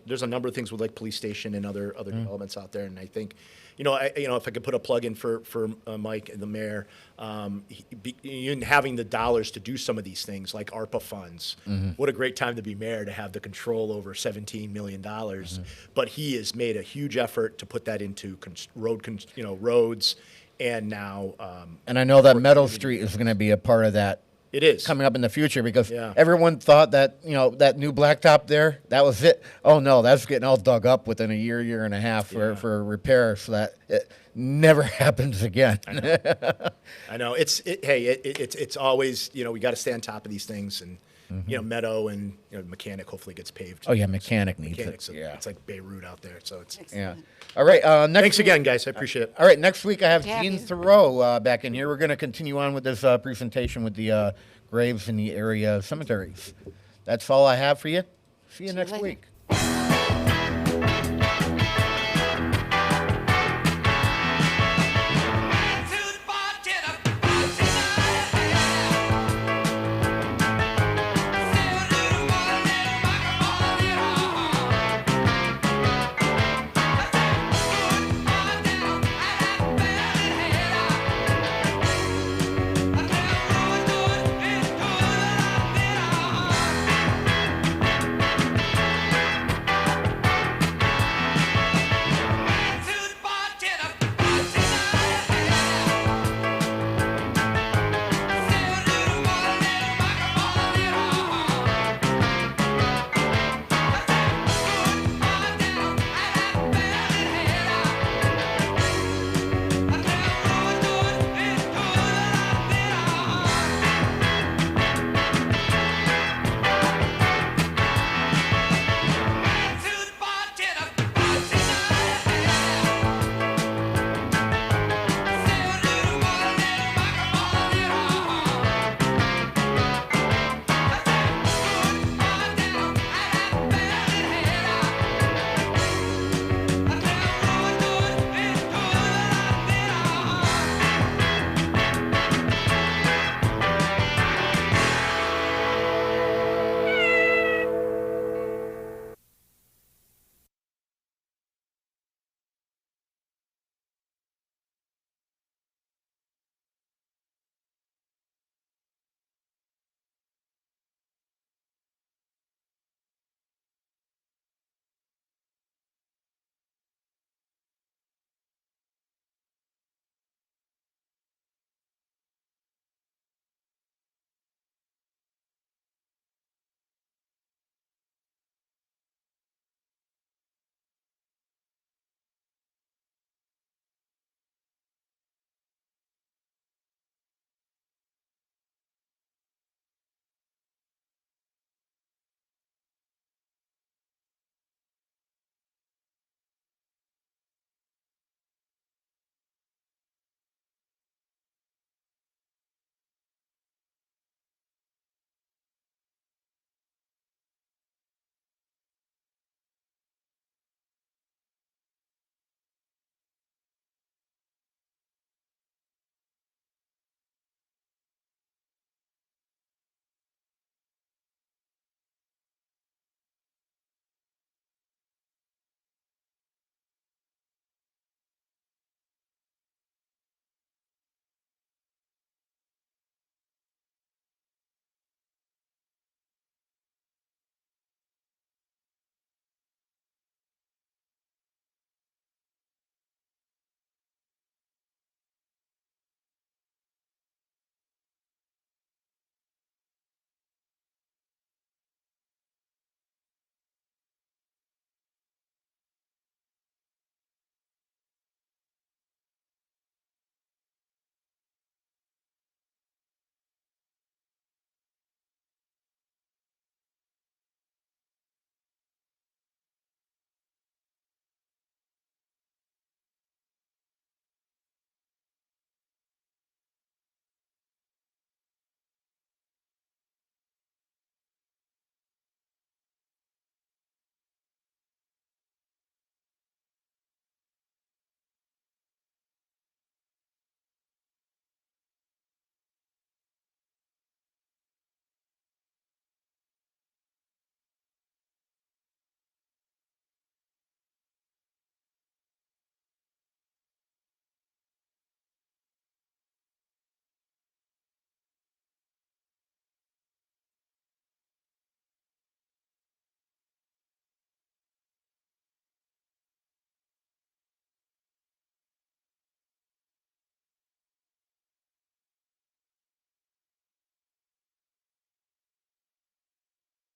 there's a number of things with like police station and other developments out there, and I think if I could put a plug in for Mike and the mayor, having the dollars to do some of these things like ARPA funds. What a great time to be mayor to have the control over $17 million. But he has made a huge effort to put that into roads. And now, and I know that Meadow Street is going to be a part of that. It is coming up in the future because everyone thought that that new blacktop there, that was it. Oh no, that's getting all dug up within a year and a half for repair, so that it never happens again. I know. It's always we got to stay on top of these things, and Meadow and Mechanic hopefully gets paved. Oh yeah, Mechanic needs it. Yeah, it's like Beirut out there, so it's All right. Thanks again, guys. I appreciate it. All right. Next week I have Gene Thoreau back in here. We're going to continue on with this presentation with the graves in the area cemeteries. That's all I have for you. See you next week.